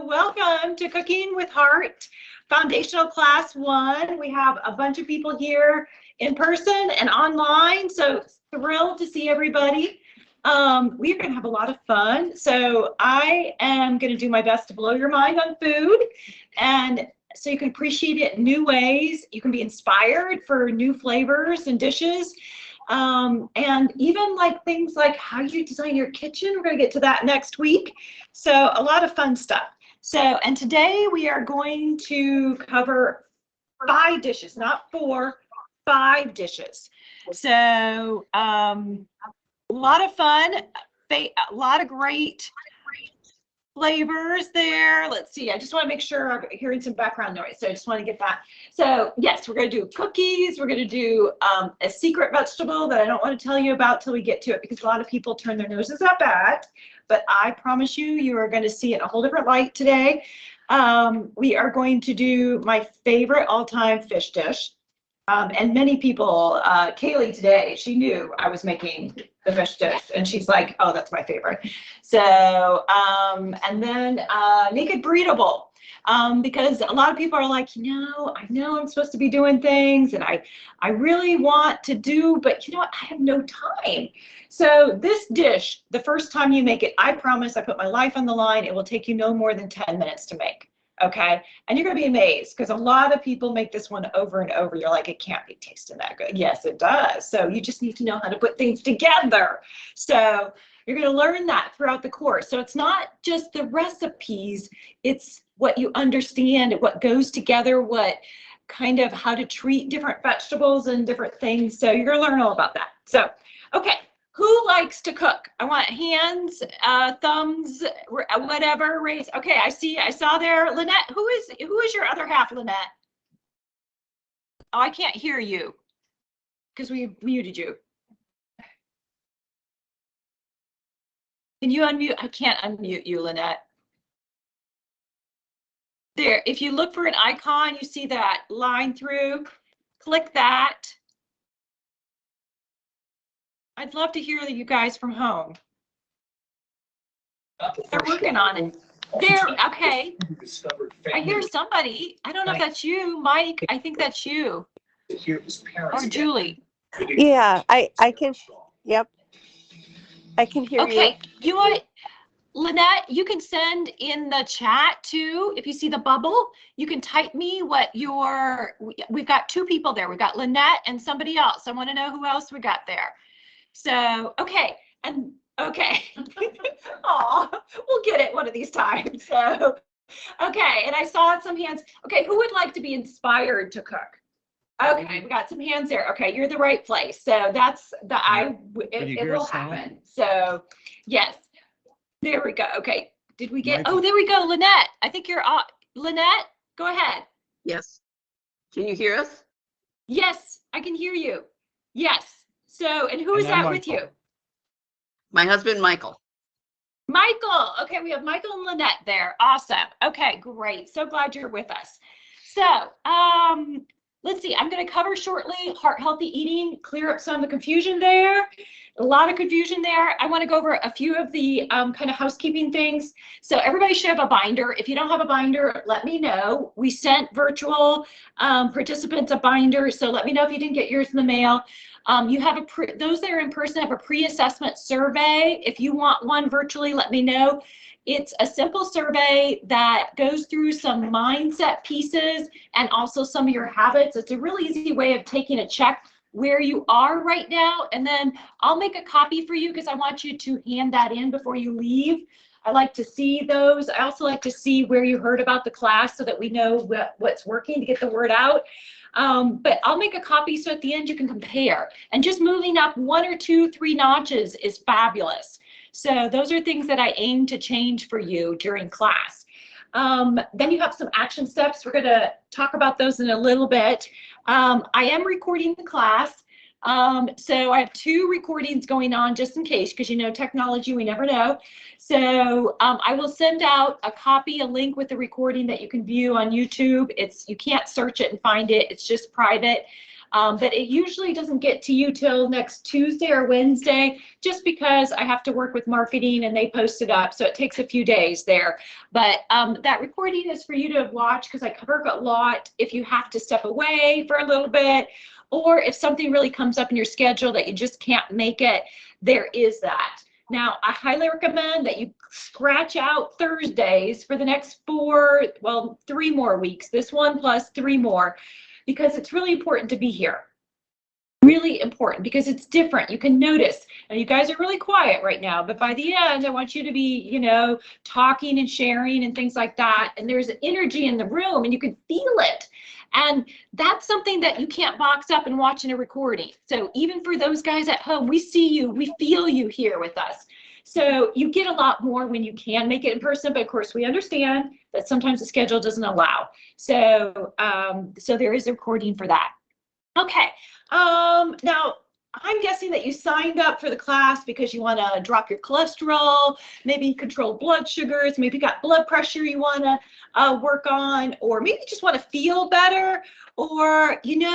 welcome to Cooking with Heart, Foundational Class 1. We have a bunch of people here in person and online, so thrilled to see everybody. We are going to have a lot of fun, so I am going to do my best to blow your mind on food, and so you can appreciate it in new ways. You can be inspired for new flavors and dishes. And even like things like how you design your kitchen. We're going to get to that next week. So a lot of fun stuff. So, and today we are going to cover 5 dishes, not 4, 5 dishes. So a lot of fun, a lot of great flavors there. Let's see, I just want to make sure I'm hearing some background noise, so I just want to get that. So yes, we're going to do cookies. We're going to do a secret vegetable that I don't want to tell you about till we get to it, because a lot of people turn their noses up at, but I promise you, you are going to see it in a whole different light today. We are going to do my favorite all-time fish dish. And many people, Kaylee today, she knew I was making the fish dish, and she's like, oh, that's my favorite. So, and then Naked Breedable, because a lot of people are like, I know I'm supposed to be doing things, and I really want to do, but you know what, I have no time. So this dish, the first time you make it, I promise, I put my life on the line, it will take you no more than 10 minutes to make. Okay, and you're going to be amazed, because a lot of people make this one over and over. You're like, it can't be tasting that good. Yes, it does. So you just need to know how to put things together. So you're going to learn that throughout the course. So it's not just the recipes, it's what you understand, what goes together, what kind of how to treat different vegetables and different things. So you're going to learn all about that. So, okay. Who likes to cook? I want hands, thumbs, whatever, raise. Okay, I saw there, Lynette. Who is your other half, Lynette? Oh, I can't hear you because we muted you. Can you unmute? I can't unmute you, Lynette. There, if you look for an icon, you see that line through, click that. I'd love to hear you guys from home. They're working on it. There, okay. I hear somebody. I don't know if that's you, Mike. I think that's you. Or Julie. Yeah, I can. Yep. I can hear you. Okay, you want Lynette, you can send in the chat too. If you see the bubble, you can type me what we've got 2 people there. We've got Lynette and somebody else. I want to know who else we got there. So, okay, and okay. Aw, we'll get it one of these times. So, okay, and I saw some hands. Okay, who would like to be inspired to cook? Okay, we got some hands there. Okay, you're the right place. So that's it will happen. So, yes, there we go. Okay, did we get? Oh, there we go, Lynette. I think you're on. Lynette, go ahead. Yes. Can you hear us? Yes, I can hear you. Yes. So, and who is that with you? My husband, Michael. Michael. Okay, we have Michael and Lynette there. Awesome. Okay, great. So glad you're with us. So, let's see. I'm going to cover shortly heart healthy eating, clear up some of the confusion there. A lot of confusion there. I want to go over a few of the kind of housekeeping things. So everybody should have a binder. If you don't have a binder, let me know. We sent virtual participants a binder, so let me know if you didn't get yours in the mail. You have those that are in person have a pre-assessment survey. If you want one virtually, let me know. It's a simple survey that goes through some mindset pieces and also some of your habits. It's a really easy way of taking a check where you are right now, and then I'll make a copy for you because I want you to hand that in before you leave. I like to see those. I also like to see where you heard about the class so that we know what's working to get the word out. But I'll make a copy so at the end you can compare. And just moving up 1 or 2, 3 notches is fabulous. So those are things that I aim to change for you during class. Then you have some action steps. We're going to talk about those in a little bit. I am recording the class. So I have 2 recordings going on just in case, because you know technology, we never know. So I will send out a link with the recording that you can view on YouTube. You can't search it and find it. It's just private. But it usually doesn't get to you till next Tuesday or Wednesday, just because I have to work with marketing and they post it up. So it takes a few days there. But that recording is for you to watch because I cover a lot if you have to step away for a little bit, or if something really comes up in your schedule that you just can't make it, there is that. Now, I highly recommend that you scratch out Thursdays for the next 3 more weeks, this one plus 3 more, because it's really important to be here. Really important because it's different. You can notice, and you guys are really quiet right now, but by the end, I want you to be, talking and sharing and things like that. And there's an energy in the room and you can feel it. And that's something that you can't box up and watch in a recording. So even for those guys at home, we see you, we feel you here with us. So you get a lot more when you can make it in person, but of course we understand that sometimes the schedule doesn't allow. So, so there is a recording for that. Okay, now I'm guessing that you signed up for the class because you want to drop your cholesterol, maybe control blood sugars, maybe you got blood pressure you want to work on, or maybe you just want to feel better, or maybe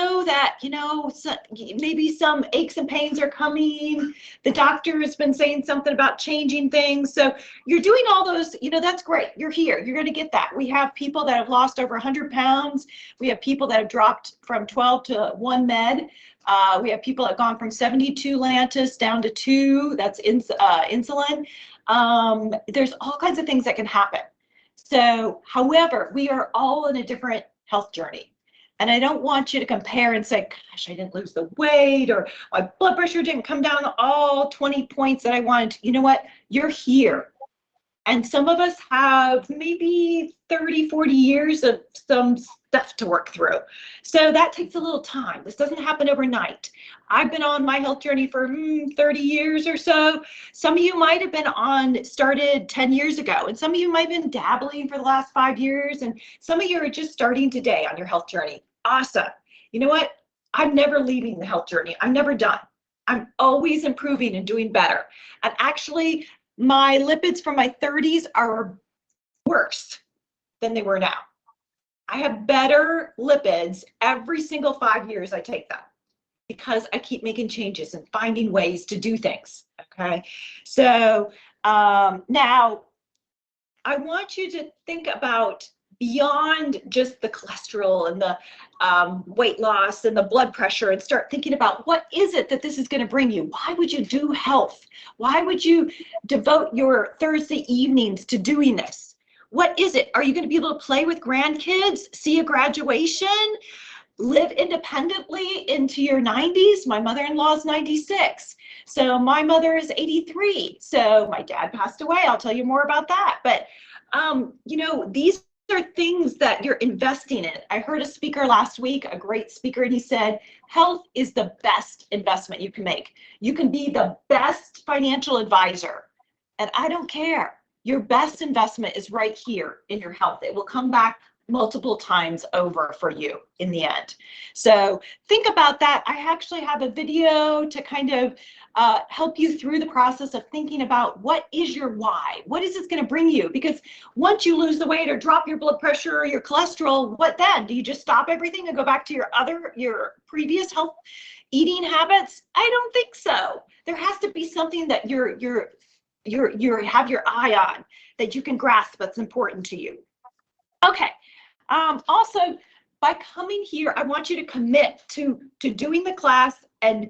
some aches and pains are coming. The doctor has been saying something about changing things. So you're doing all those, that's great. You're here. You're going to get that. We have people that have lost over 100 pounds. We have people that have dropped from 12 to 1 med. We have people that have gone from 72 Lantus down to 2. That's insulin. There's all kinds of things that can happen. So, however, we are all in a different health journey. And I don't want you to compare and say, gosh, I didn't lose the weight, or my blood pressure didn't come down all 20 points that I wanted. You know what? You're here. And some of us have maybe 30, 40 years of some stuff to work through. So that takes a little time. This doesn't happen overnight. I've been on my health journey for 30 years or so. Some of you might have been started 10 years ago, and some of you might have been dabbling for the last 5 years, and some of you are just starting today on your health journey. Awesome. You know what? I'm never leaving the health journey. I'm never done. I'm always improving and doing better. And actually, my lipids from my 30s are worse than they were now. I have better lipids every single 5 years I take them because I keep making changes and finding ways to do things. Okay. So now I want you to think about beyond just the cholesterol and the weight loss and the blood pressure, and start thinking about what is it that this is going to bring you? Why would you do health? Why would you devote your Thursday evenings to doing this? What is it? Are you going to be able to play with grandkids, see a graduation, live independently into your 90s? My mother-in-law is 96. So my mother is 83. So my dad passed away. I'll tell you more about that. But, these are things that you're investing in. I heard a speaker last week, a great speaker, and he said, health is the best investment you can make. You can be the best financial advisor. And I don't care. Your best investment is right here in your health. It will come back multiple times over for you in the end. So think about that. I actually have a video to kind of help you through the process of thinking about what is your why? What is this going to bring you? Because once you lose the weight or drop your blood pressure or your cholesterol, what then? Do you just stop everything and go back to your previous health eating habits? I don't think so. There has to be something that you have your eye on, that you can grasp that's important to you. Okay. Also, by coming here, I want you to commit to doing the class and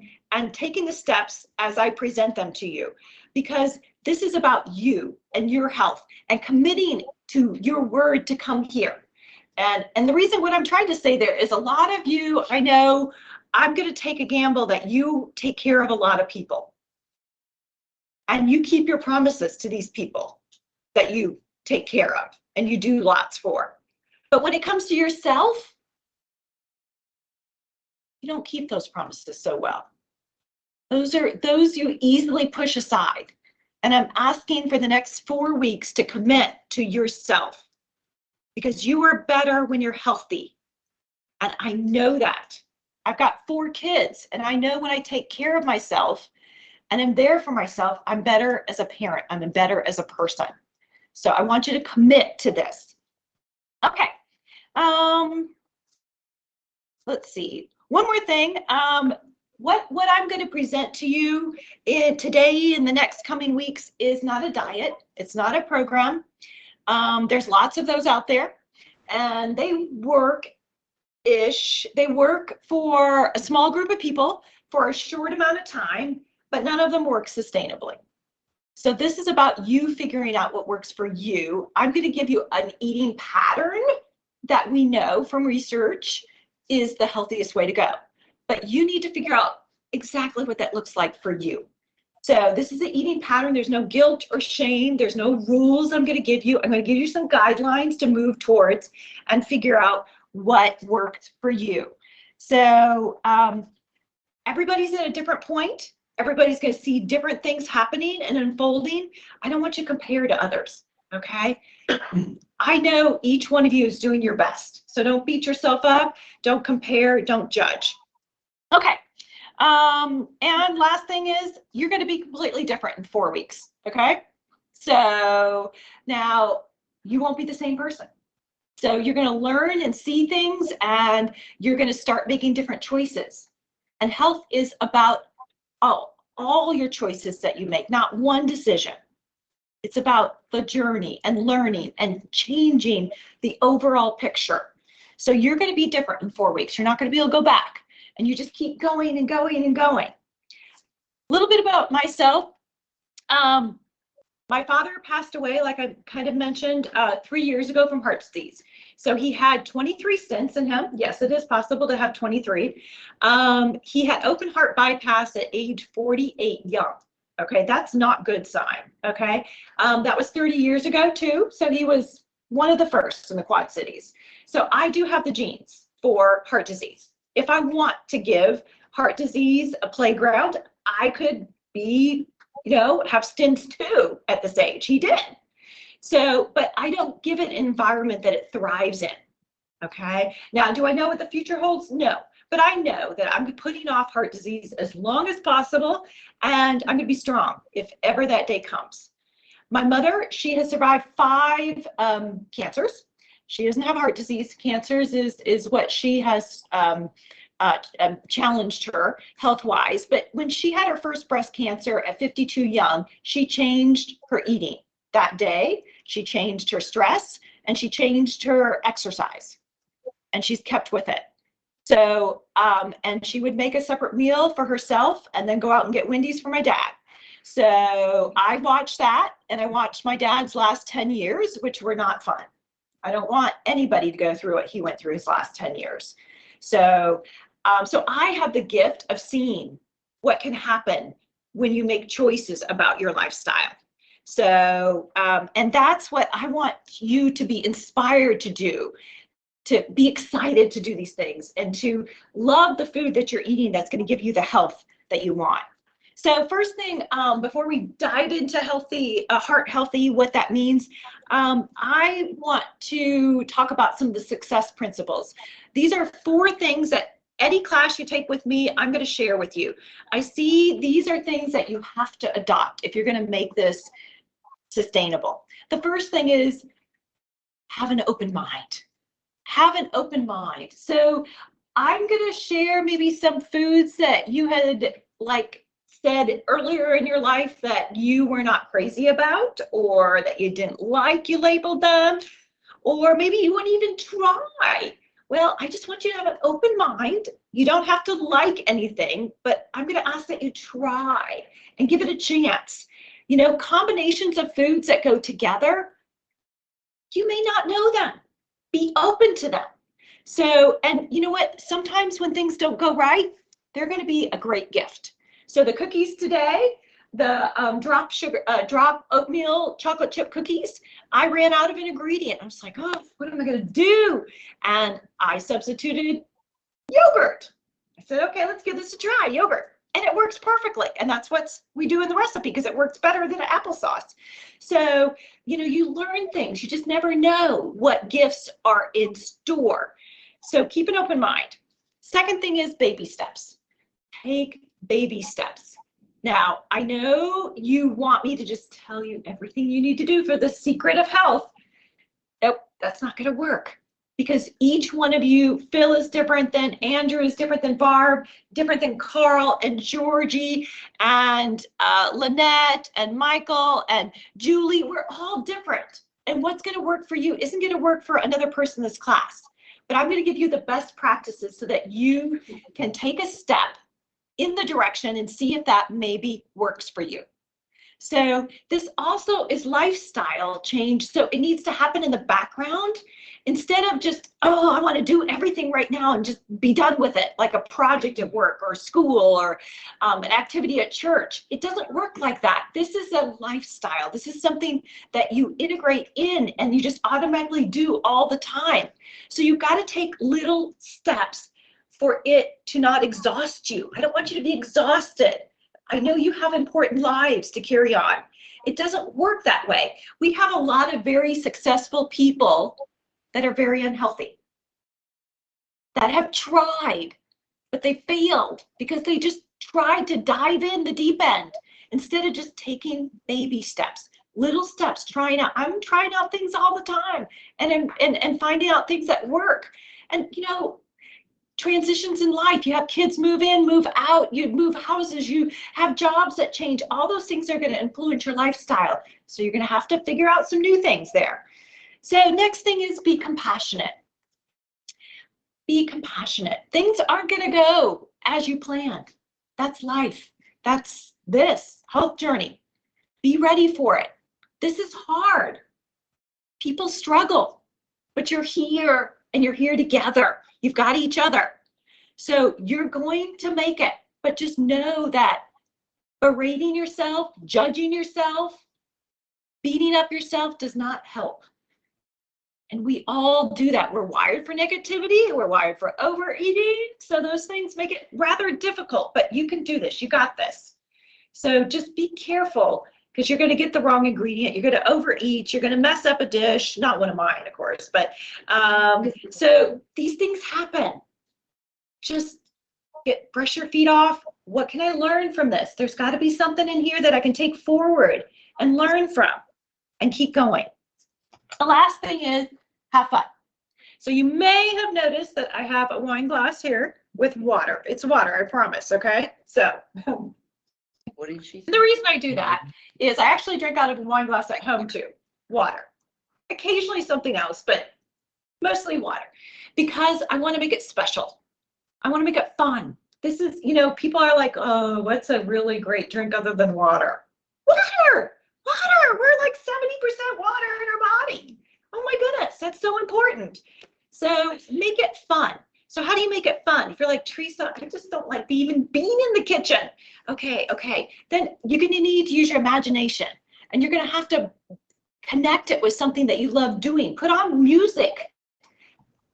taking the steps as I present them to you, because this is about you and your health and committing to your word to come here. And the reason what I'm trying to say there is a lot of you, I know, I'm going to take a gamble that you take care of a lot of people. And you keep your promises to these people that you take care of and you do lots for. But when it comes to yourself, you don't keep those promises so well. Those you easily push aside. And I'm asking for the next 4 weeks to commit to yourself, because you are better when you're healthy. And I know that. I've got 4 kids, and I know when I take care of myself and I'm there for myself, I'm better as a parent. I'm better as a person. So I want you to commit to this. Okay. Let's see. one more thing. What I'm going to present to you today in the next coming weeks is not a diet. It's not a program. There's lots of those out there, and they work for a small group of people for a short amount of time, but none of them work sustainably. So this is about you figuring out what works for you. I'm going to give you an eating pattern that we know from research is the healthiest way to go. But you need to figure out exactly what that looks like for you. So this is an eating pattern. There's no guilt or shame. There's no rules I'm going to give you. I'm going to give you some guidelines to move towards and figure out what worked for you. So everybody's at a different point. Everybody's going to see different things happening and unfolding. I don't want you to compare to others, okay? I know each one of you is doing your best. So don't beat yourself up. Don't compare. Don't judge. Okay. And last thing is you're going to be completely different in 4 weeks, okay? So now you won't be the same person. So you're going to learn and see things, and you're going to start making different choices. And health is about all your choices that you make, not one decision. It's about the journey and learning and changing the overall picture. So you're going to be different in 4 weeks. You're not going to be able to go back, and you just keep going and going and going. A little bit about myself. My father passed away, like I kind of mentioned, 3 years ago from heart disease. So he had 23 stents in him. Yes, it is possible to have 23. He had open heart bypass at age 48 young. Okay, that's not good sign. Okay, that was 30 years ago too. So he was one of the first in the Quad Cities. So I do have the genes for heart disease. If I want to give heart disease a playground, I could be, have stints too at this age. He did. So, but I don't give it an environment that it thrives in. Okay. Now, do I know what the future holds? No. But I know that I'm putting off heart disease as long as possible, and I'm going to be strong if ever that day comes. My mother, she has survived 5 cancers. She doesn't have heart disease. Cancers is what she has challenged her health-wise. But when she had her first breast cancer at 52 young, she changed her eating. That day, she changed her stress, and she changed her exercise, and she's kept with it. So, and she would make a separate meal for herself and then go out and get Wendy's for my dad. So I watched that, and I watched my dad's last 10 years, which were not fun. I don't want anybody to go through what he went through his last 10 years. So, so I have the gift of seeing what can happen when you make choices about your lifestyle. So, and that's what I want you to be inspired to do, to be excited to do these things and to love the food that you're eating that's going to give you the health that you want. So first thing, before we dive into healthy, heart healthy, what that means, I want to talk about some of the success principles. These are 4 things that any class you take with me, I'm going to share with you. I see these are things that you have to adopt if you're going to make this sustainable. The first thing is have an open mind. Have an open mind. So I'm going to share maybe some foods that you had said earlier in your life that you were not crazy about, or that you didn't like, you labeled them, or maybe you wouldn't even try. Well, I just want you to have an open mind. You don't have to like anything, but I'm going to ask that you try and give it a chance. Combinations of foods that go together, you may not know them. Be open to them. So, and you know what? Sometimes when things don't go right, they're going to be a great gift. So the cookies today, the drop oatmeal chocolate chip cookies, I ran out of an ingredient. I was like, oh, what am I going to do? And I substituted yogurt. I said, okay, let's give this a try, yogurt. And it works perfectly. And that's what we do in the recipe because it works better than applesauce. So, you learn things. You just never know what gifts are in store. So keep an open mind. Second thing is baby steps. Take baby steps. Now, I know you want me to just tell you everything you need to do for the secret of health. Nope, that's not going to work. because each one of you, Phil is different than Andrew, is different than Barb, different than Carl and Georgie and Lynette and Michael and Julie. We're all different. And what's going to work for you isn't going to work for another person in this class. But I'm going to give you the best practices so that you can take a step in the direction and see if that maybe works for you. So this also is lifestyle change. So it needs to happen in the background instead of just, oh, I want to do everything right now and just be done with it, like a project at work or school or an activity at church. It doesn't work like that. This is a lifestyle. This is something that you integrate in and you just automatically do all the time. So you've got to take little steps for it to not exhaust you. I don't want you to be exhausted. I know you have important lives to carry on. It doesn't work that way. We have a lot of very successful people that are very unhealthy, that have tried, but they failed because they just tried to dive in the deep end instead of just taking baby steps, little steps, trying out. I'm trying out things all the time and finding out things that work. And, you know, transitions in life, you have kids move in, move out, you move houses, you have jobs that change. All those things are going to influence your lifestyle. So you're going to have to figure out some new things there. So next thing is be compassionate. Be compassionate. Things aren't going to go as you planned. That's life. That's this health journey. Be ready for it. This is hard. People struggle, but you're here and you're here together. You've got each other. So you're going to make it, but just know that berating yourself, judging yourself, beating up yourself does not help. And we all do that. We're wired for negativity. We're wired for overeating. So those things make it rather difficult, but you can do this. You got this. So just be careful because you're going to get the wrong ingredient. You're going to overeat. You're going to mess up a dish. Not one of mine, of course, but so these things happen. Just brush your feet off. What can I learn from this? There's got to be something in here that I can take forward and learn from and keep going. The last thing is have fun. So you may have noticed that I have a wine glass here with water. It's water, I promise, okay? So What did she say? the reason I do that is I actually drink out of a wine glass at home too. Water. Occasionally something else, but mostly water. Because I want to make it special. I want to make it fun. This is, you know, people are like, oh, what's a really great drink other than water? Water! Water! We're like 70% water in our body. Oh my goodness, that's so important. So make it fun. So how do you make it fun? If you're like, Teresa, I just don't like even being in the kitchen. Okay. Then you're going to need to use your imagination. And you're going to have to connect it with something that you love doing. Put on music.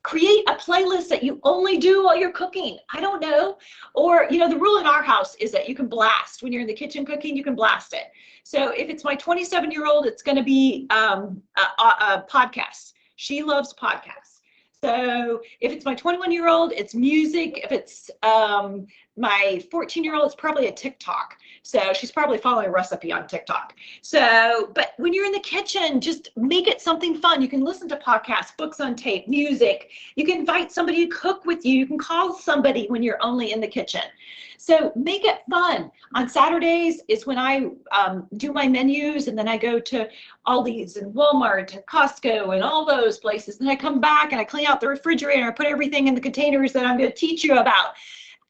Create a playlist that you only do while you're cooking. I don't know. Or, you know, the rule in our house is that you can blast. When you're in the kitchen cooking, you can blast it. So if it's my 27-year-old, it's going to be a podcast. She loves podcasts. So if it's my 21-year-old, it's music. If it's my 14-year-old, it's probably a TikTok. So she's probably following a recipe on TikTok. So, but when you're in the kitchen, just make it something fun. You can listen to podcasts, books on tape, music. You can invite somebody to cook with you. You can call somebody when you're only in the kitchen. So make it fun. On Saturdays is when I do my menus, and then I go to Aldi's and Walmart and Costco and all those places. Then I come back and I clean out the refrigerator. I put everything in the containers that I'm going to teach you about.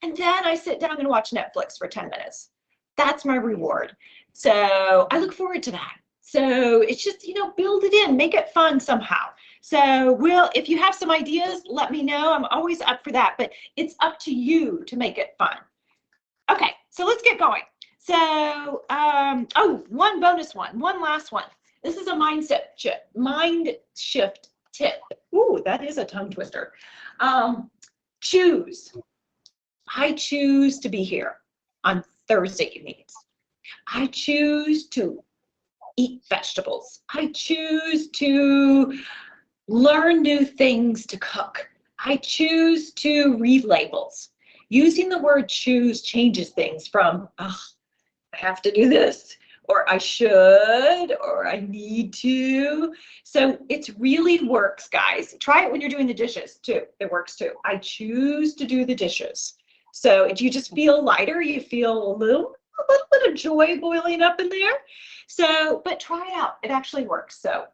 And then I sit down and watch Netflix for 10 minutes. That's my reward. So I look forward to that. So it's just, you know, build it in, make it fun somehow. So if you have some ideas, let me know. I'm always up for that, but it's up to you to make it fun. Okay, so let's get going. So, one bonus one, one last one. This is a mind shift tip. Ooh, that is a tongue twister. Choose. I choose to be here on Thursday evenings. I choose to eat vegetables. I choose to learn new things to cook. I choose to read labels. Using the word choose changes things from, oh, I have to do this, or I should, or I need to. So it really works, guys. Try it when you're doing the dishes too. It works too. I choose to do the dishes. So if you just feel lighter, you feel a little bit of joy boiling up in there. So, but try it out. It actually works. So,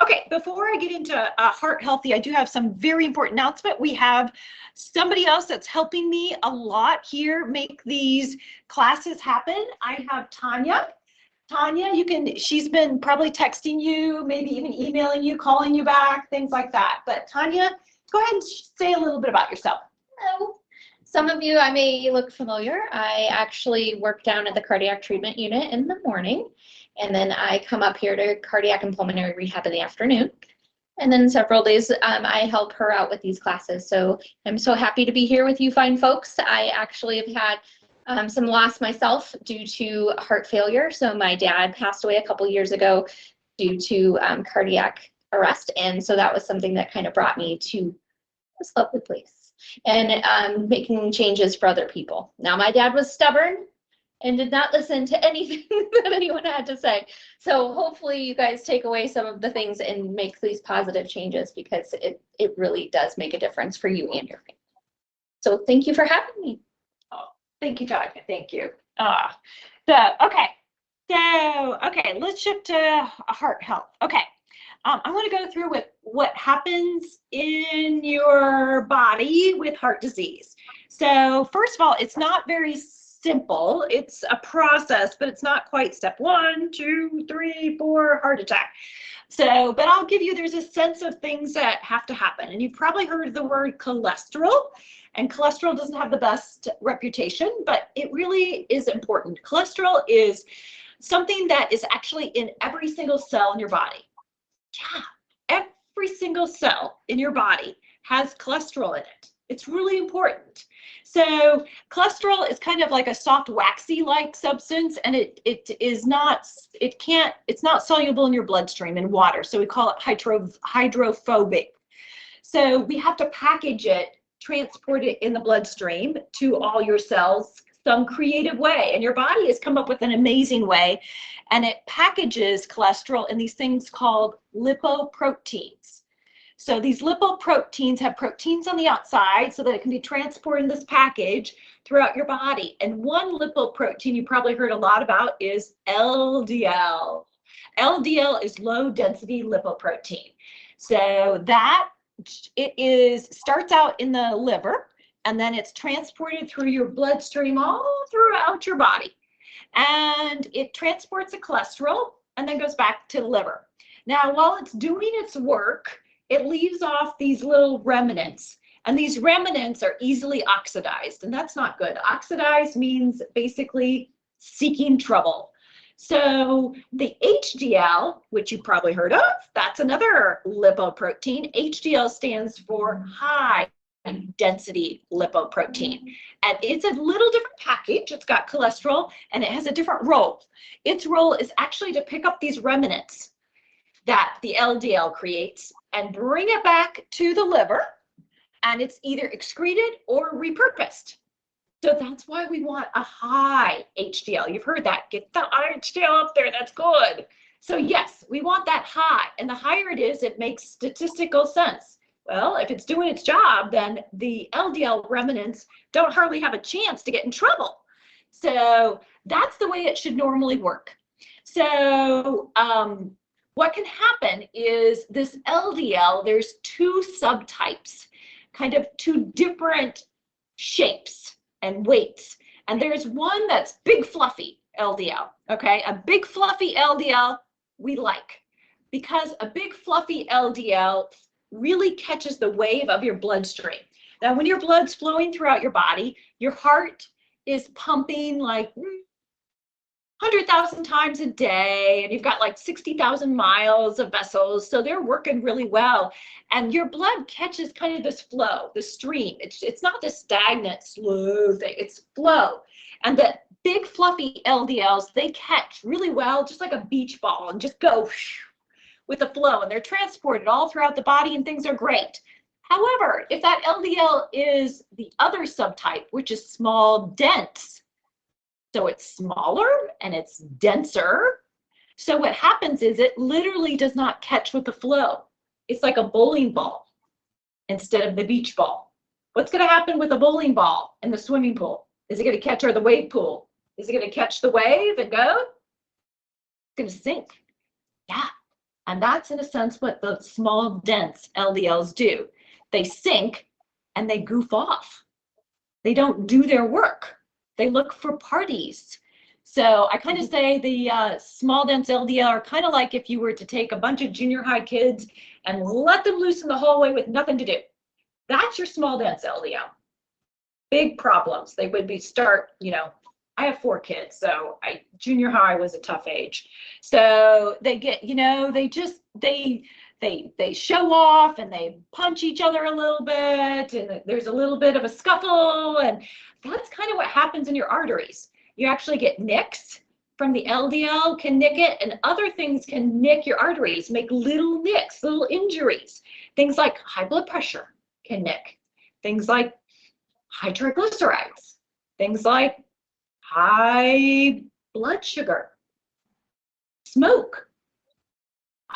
okay, before I get into Heart Healthy, I do have some very important announcement. We have somebody else that's helping me a lot here make these classes happen. I have Tanya. Tanya, she's been probably texting you, maybe even emailing you, calling you back, things like that. But Tanya, go ahead and say a little bit about yourself. Hello. Some of you, I may look familiar. I actually work down at the cardiac treatment unit in the morning, and then I come up here to cardiac and pulmonary rehab in the afternoon. And then several days, I help her out with these classes. So I'm so happy to be here with you fine folks. I actually have had some loss myself due to heart failure. So my dad passed away a couple years ago due to cardiac arrest. And so that was something that kind of brought me to this lovely place and making changes for other people. Now, my dad was stubborn and did not listen to anything that anyone had to say. So hopefully you guys take away some of the things and make these positive changes, because it really does make a difference for you and your family. So thank you for having me. Oh, thank you, Tanya. Thank you. Okay, let's shift to heart health. Okay. I want to go through with what happens in your body with heart disease. So first of all, it's not very simple. It's a process, but it's not quite step 1, 2, 3, 4, heart attack. So, but I'll give you, there's a sense of things that have to happen. And you've probably heard the word cholesterol, and cholesterol doesn't have the best reputation, but it really is important. Cholesterol is something that is actually in every single cell in your body. Yeah, every single cell in your body has cholesterol in it. It's really important. So cholesterol is kind of like a soft, waxy-like substance, and it's not soluble in your bloodstream in water. So we call it hydrophobic. So we have to package it, transport it in the bloodstream to all your cells some creative way. And your body has come up with an amazing way, and it packages cholesterol in these things called lipoproteins. So these lipoproteins have proteins on the outside so that it can be transported in this package throughout your body. And one lipoprotein you probably heard a lot about is LDL. LDL is low density lipoprotein. So that starts out in the liver, and then it's transported through your bloodstream all throughout your body. And it transports the cholesterol and then goes back to the liver. Now, while it's doing its work, it leaves off these little remnants. And these remnants are easily oxidized, and that's not good. Oxidized means basically seeking trouble. So the HDL, which you probably heard of, that's another lipoprotein. HDL stands for high density lipoprotein, and it's a little different package. It's got cholesterol and it has a different role. Its role is actually to pick up these remnants that the LDL creates and bring it back to the liver, and it's either excreted or repurposed. So that's why we want a high HDL. You've heard that. Get the HDL up there. That's good. So yes, we want that high, and the higher it is, it makes statistical sense. Well, if it's doing its job, then the LDL remnants don't hardly have a chance to get in trouble. So that's the way it should normally work. So what can happen is this LDL, there's two subtypes, kind of two different shapes and weights. And there's one that's big fluffy LDL, okay? A big fluffy LDL we like, because a big fluffy LDL really catches the wave of your bloodstream. Now, when your blood's flowing throughout your body, your heart is pumping like 100,000 times a day, and you've got like 60,000 miles of vessels, so they're working really well. And your blood catches kind of this flow, the stream. It's not this stagnant, slow thing, it's flow. And the big fluffy LDLs, they catch really well, just like a beach ball, and just go with the flow, and they're transported all throughout the body, and things are great. However, if that LDL is the other subtype, which is small, dense, so it's smaller and it's denser, So what happens is it literally does not catch with the flow. It's like a bowling ball instead of the beach ball. What's going to happen with a bowling ball in the swimming pool? Is it going to catch, or the wave pool? Is it going to catch the wave and go? It's going to sink. Yeah. And that's in a sense what the small, dense LDLs do. They sink and they goof off. They don't do their work. They look for parties. So I kind of say the small, dense LDL are kind of like if you were to take a bunch of junior high kids and let them loose in the hallway with nothing to do. That's your small, dense LDL. Big problems. They would be I have 4 kids, so junior high was a tough age. So they get, they show off and they punch each other a little bit, and there's a little bit of a scuffle, and that's kind of what happens in your arteries. You actually get nicks from the LDL, can nick it, and other things can nick your arteries, make little nicks, little injuries. Things like high blood pressure can nick. Things like high triglycerides. Things like high blood sugar, smoke.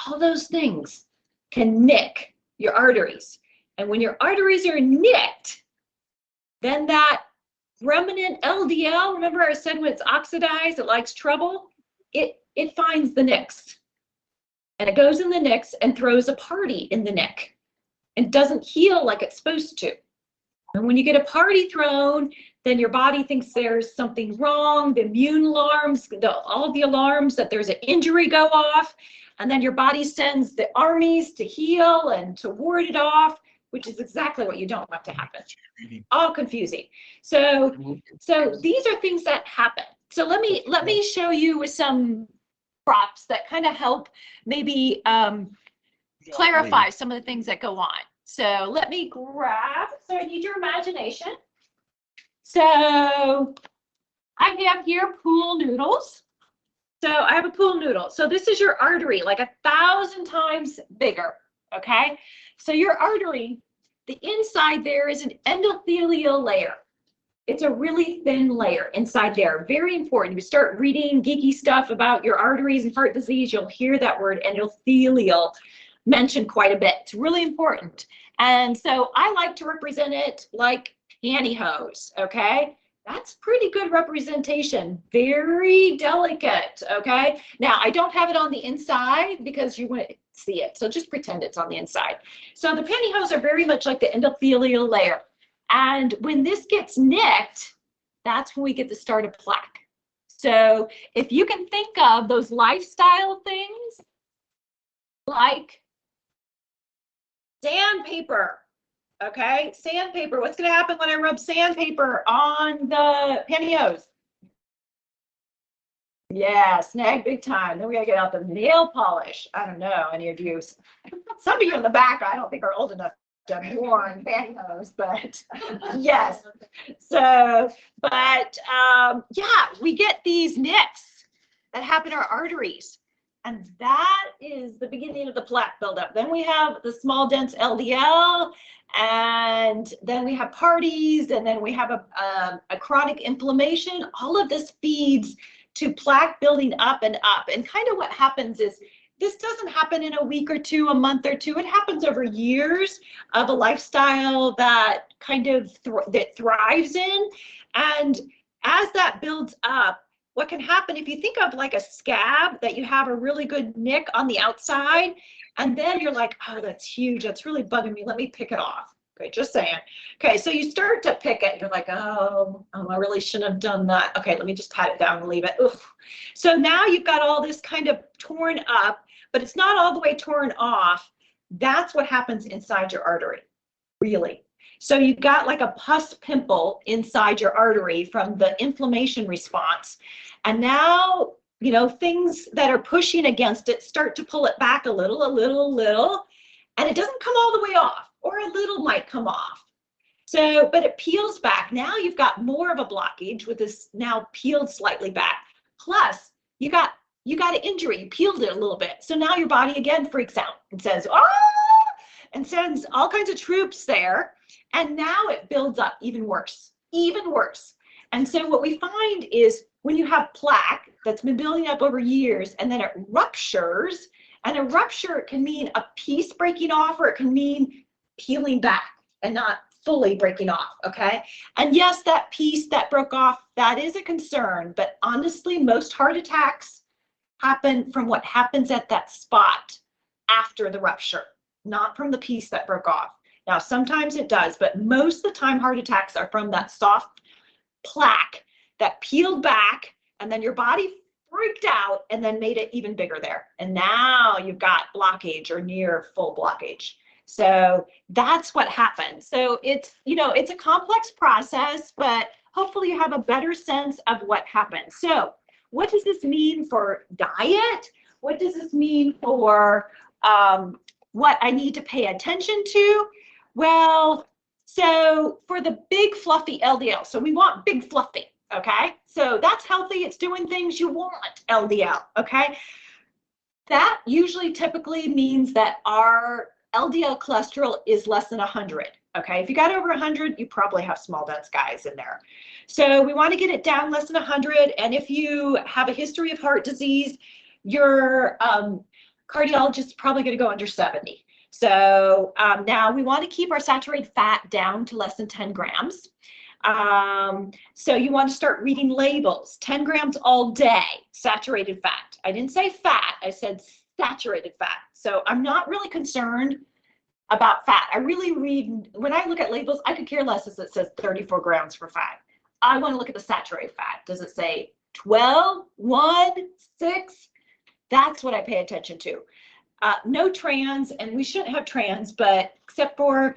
All those things can nick your arteries. And when your arteries are nicked, then that remnant LDL, remember I said when it's oxidized, it likes trouble, it finds the nicks. And it goes in the nicks and throws a party in the nick and doesn't heal like it's supposed to. And when you get a party thrown, then your body thinks there's something wrong. The immune alarms, all of the alarms that there's an injury go off. And then your body sends the armies to heal and to ward it off, which is exactly what you don't want to happen. All confusing. So these are things that happen. So let me show you with some props that kind of help maybe clarify some of the things that go on. So let me grab, so I need your imagination. So I have here pool noodles. So I have a pool noodle. So this is your artery, like 1,000 times bigger, okay? So your artery, the inside there is an endothelial layer. It's a really thin layer inside there, very important. You start reading geeky stuff about your arteries and heart disease, you'll hear that word endothelial mentioned quite a bit. It's really important. And so I like to represent it like pantyhose, okay? That's pretty good representation, very delicate, okay? Now, I don't have it on the inside because you wouldn't see it, so just pretend it's on the inside. So the pantyhose are very much like the endothelial layer. And when this gets nicked, that's when we get the start of plaque. So if you can think of those lifestyle things like sandpaper, okay? Sandpaper, what's gonna happen when I rub sandpaper on the pantyhose? Yeah, snag big time. Then we gotta get out the nail polish. I don't know, any of you, some of you in the back, I don't think are old enough to have worn pantyhose, but yes. So, but yeah, we get these nicks that happen in our arteries. And that is the beginning of the plaque buildup. Then we have the small, dense LDL, and then we have parties, and then we have a chronic inflammation. All of this feeds to plaque building up and up. And kind of what happens is this doesn't happen in a week or two, a month or two. It happens over years of a lifestyle that kind of that thrives in. And as that builds up, what can happen if you think of like a scab that you have a really good nick on the outside, and then you're like, oh, that's huge. That's really bugging me. Let me pick it off. Okay, just saying. Okay, so you start to pick it. You're like, oh, I really shouldn't have done that. Okay, let me just pat it down and leave it. Oof. So now you've got all this kind of torn up, but it's not all the way torn off. That's what happens inside your artery, really. So you've got like a pus pimple inside your artery from the inflammation response. And now, you know, things that are pushing against it start to pull it back a little, and it doesn't come all the way off, or a little might come off. So, but it peels back. Now you've got more of a blockage with this now peeled slightly back. Plus, you got an injury, you peeled it a little bit. So now your body again freaks out and says, oh, and sends all kinds of troops there. And now it builds up even worse, even worse. And so what we find is when you have plaque that's been building up over years and then it ruptures, and a rupture can mean a piece breaking off, or it can mean peeling back and not fully breaking off, okay? And yes, that piece that broke off, that is a concern, but honestly, most heart attacks happen from what happens at that spot after the rupture, not from the piece that broke off. Now, sometimes it does, but most of the time heart attacks are from that soft plaque that peeled back, and then your body freaked out and then made it even bigger there. And now you've got blockage or near full blockage. So that's what happens. So it's, you know, it's a complex process, but hopefully you have a better sense of what happens. So what does this mean for diet? What does this mean for what I need to pay attention to? Well, so for the big fluffy LDL, so we want big fluffy, okay? So that's healthy, it's doing things you want, LDL, okay? That usually typically means that our LDL cholesterol is less than 100, okay? If you got over 100, you probably have small dense guys in there. So we want to get it down less than 100, and if you have a history of heart disease, your cardiologist is probably going to go under 70. So now we want to keep our saturated fat down to less than 10 grams. So you want to start reading labels, 10 grams all day, saturated fat. I didn't say fat, I said saturated fat. So I'm not really concerned about fat. I really read, when I look at labels, I could care less if it says 34 grams for fat. I want to look at the saturated fat. Does it say 12, 1, 6? That's what I pay attention to. No trans, and we shouldn't have trans, but except for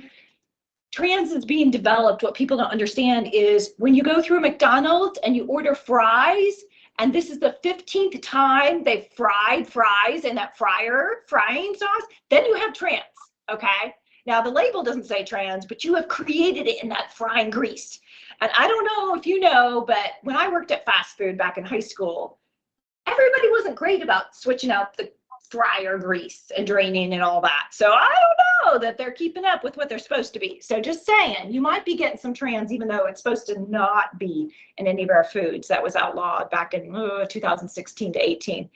trans is being developed, what people don't understand is when you go through a McDonald's and you order fries, and this is the 15th time they've fried fries in that frying sauce, then you have trans, okay? Now the label doesn't say trans, but you have created it in that frying grease. And I don't know if you know, but when I worked at fast food back in high school, everybody wasn't great about switching out the fryer grease and draining and all that. So I don't know that they're keeping up with what they're supposed to be. So just saying, you might be getting some trans, even though it's supposed to not be in any of our foods. That was outlawed back in 2016 to 18.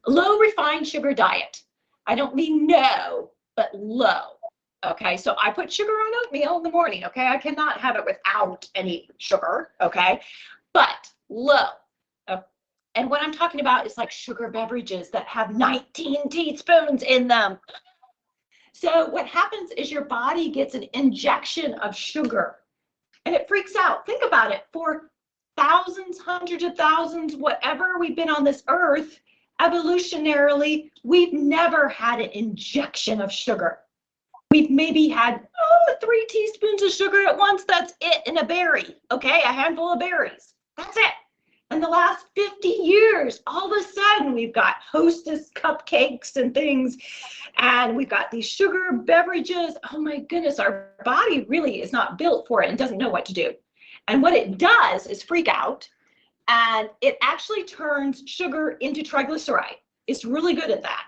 Low refined sugar diet. I don't mean no, but low. Okay, so I put sugar on oatmeal in the morning. Okay, I cannot have it without any sugar. Okay, but low. And what I'm talking about is like sugar beverages that have 19 teaspoons in them. So what happens is your body gets an injection of sugar and it freaks out. Think about it. For thousands, hundreds of thousands, whatever we've been on this earth, evolutionarily, we've never had an injection of sugar. We've maybe had 3 teaspoons of sugar at once. That's it in a berry. Okay, a handful of berries. That's it. In the last 50 years, all of a sudden, we've got Hostess cupcakes and things, and we've got these sugar beverages. Oh my goodness, our body really is not built for it and doesn't know what to do. And what it does is freak out, and it actually turns sugar into triglyceride. It's really good at that.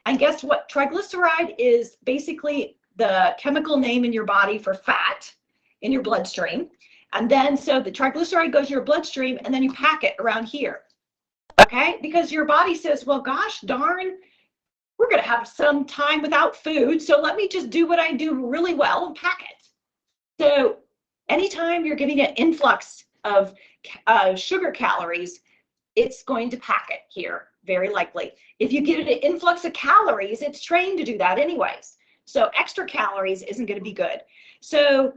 And guess what? Triglyceride is basically the chemical name in your body for fat in your bloodstream. And then, so the triglyceride goes to your bloodstream and then you pack it around here, okay? Because your body says, well, gosh darn, we're gonna have some time without food, so let me just do what I do really well and pack it. So anytime you're getting an influx of sugar calories, it's going to pack it here, very likely. If you get an influx of calories, it's trained to do that anyways. So extra calories isn't gonna be good. So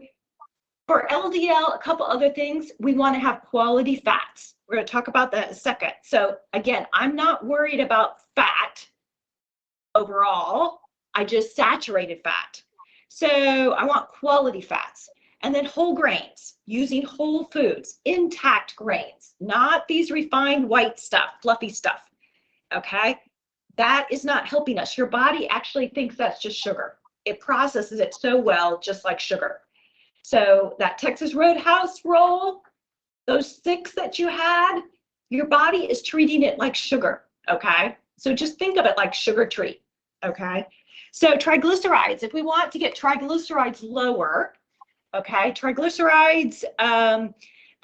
for LDL, a couple other things, we want to have quality fats. We're going to talk about that in a second. So again, I'm not worried about fat overall. I just saturated fat. So I want quality fats. And then whole grains, using whole foods, intact grains, not these refined white stuff, fluffy stuff. Okay? That is not helping us. Your body actually thinks that's just sugar. It processes it so well, just like sugar. So that Texas Roadhouse roll, those 6 that you had, your body is treating it like sugar, okay? So just think of it like sugar treat, okay? So triglycerides, if we want to get triglycerides lower, okay, triglycerides,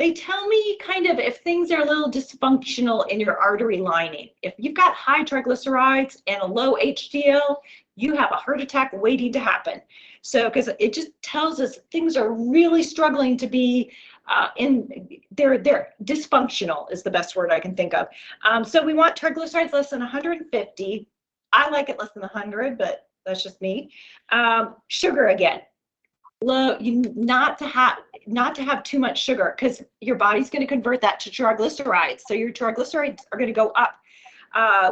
they tell me kind of if things are a little dysfunctional in your artery lining. If you've got high triglycerides and a low HDL, you have a heart attack waiting to happen. So, because it just tells us things are really struggling to be they're dysfunctional is the best word I can think of. So we want triglycerides less than 150. I like it less than 100, but that's just me. Sugar again. Low, not to have too much sugar, because your body's going to convert that to triglycerides. So your triglycerides are going to go up.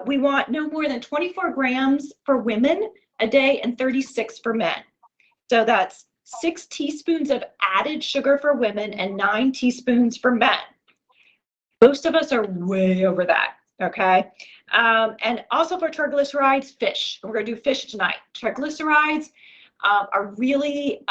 We want no more than 24 grams for women a day and 36 for men. So that's 6 teaspoons of added sugar for women and 9 teaspoons for men. Most of us are way over that. Okay. And also for triglycerides, fish. We're going to do fish tonight. Triglycerides are really,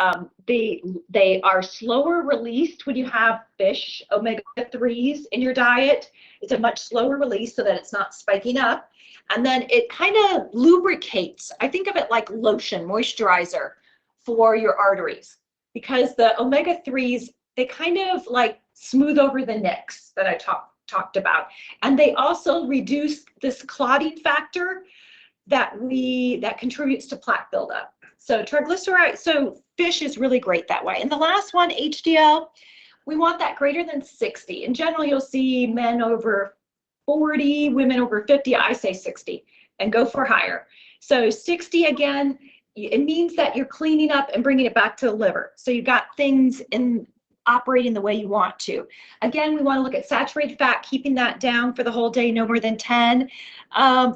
they are slower released when you have fish, omega-3s in your diet. It's a much slower release so that it's not spiking up. And then it kind of lubricates. I think of it like lotion, moisturizer for your arteries, because the omega-3s, they kind of like smooth over the nicks that I talked about. And they also reduce this clotting factor that contributes to plaque buildup. So so fish is really great that way. And the last one, HDL, we want that greater than 60. In general, you'll see men over 40, women over 50. I say 60 and go for higher. So 60 again, it means that you're cleaning up and bringing it back to the liver. So you've got things operating the way you want to. Again, we want to look at saturated fat, keeping that down for the whole day, no more than 10.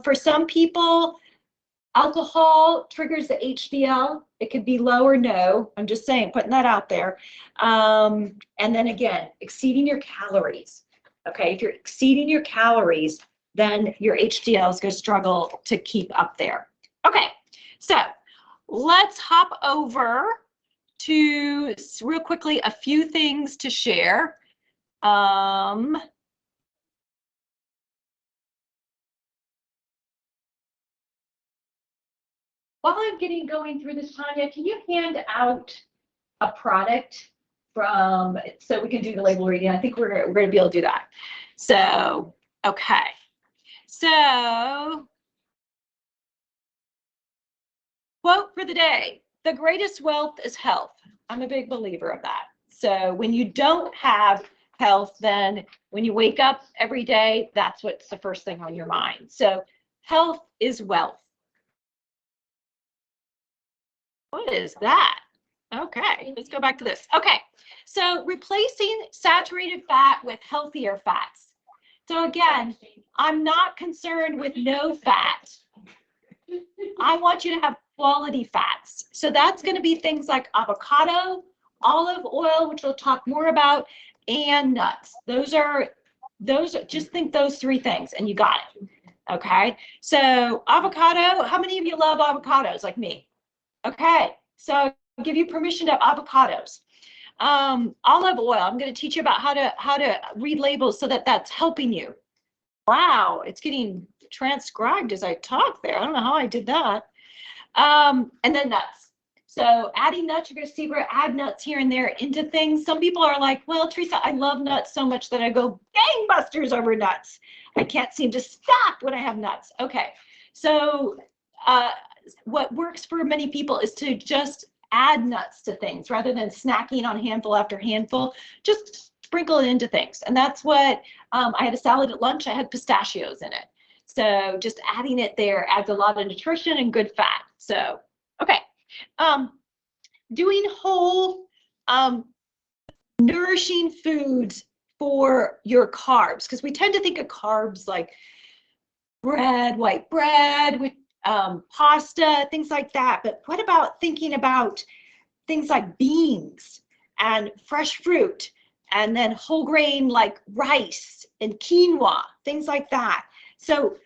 For some people, alcohol triggers the HDL. It could be low or no. I'm just saying, putting that out there. And then again, exceeding your calories. Okay, if you're exceeding your calories, then your HDL is going to struggle to keep up there. Okay, so let's hop over to real quickly a few things to share. While I'm going through this, Tanya, can you hand out a product so we can do the label reading? I think we're going to be able to do that. So, okay. So, quote for the day: the greatest wealth is health. I'm a big believer of that. So when you don't have health, then when you wake up every day, that's what's the first thing on your mind. So health is wealth. What is that? Okay, let's go back to this. Okay, so replacing saturated fat with healthier fats. So again, I'm not concerned with no fat. I want you to have quality fats. So that's going to be things like avocado, olive oil, which we'll talk more about, and nuts. Just think those 3 things and you got it. Okay, so avocado, how many of you love avocados like me? Okay, so I'll give you permission to have avocados. Olive oil, I'm going to teach you about how to read labels so that that's helping you. Wow, it's getting transcribed as I talk there. I don't know how I did that. And then nuts. So adding nuts, you're going to see where I add nuts here and there into things. Some people are like, well, Teresa, I love nuts so much that I go gangbusters over nuts. I can't seem to stop when I have nuts. Okay, so what works for many people is to just add nuts to things rather than snacking on handful after handful. Just sprinkle it into things. And that's what I had a salad at lunch. I had pistachios in it. So just adding it there adds a lot of nutrition and good fat. So, okay. Doing whole nourishing foods for your carbs, because we tend to think of carbs like bread, white bread with pasta, things like that. But what about thinking about things like beans and fresh fruit, and then whole grain like rice and quinoa, things like that. So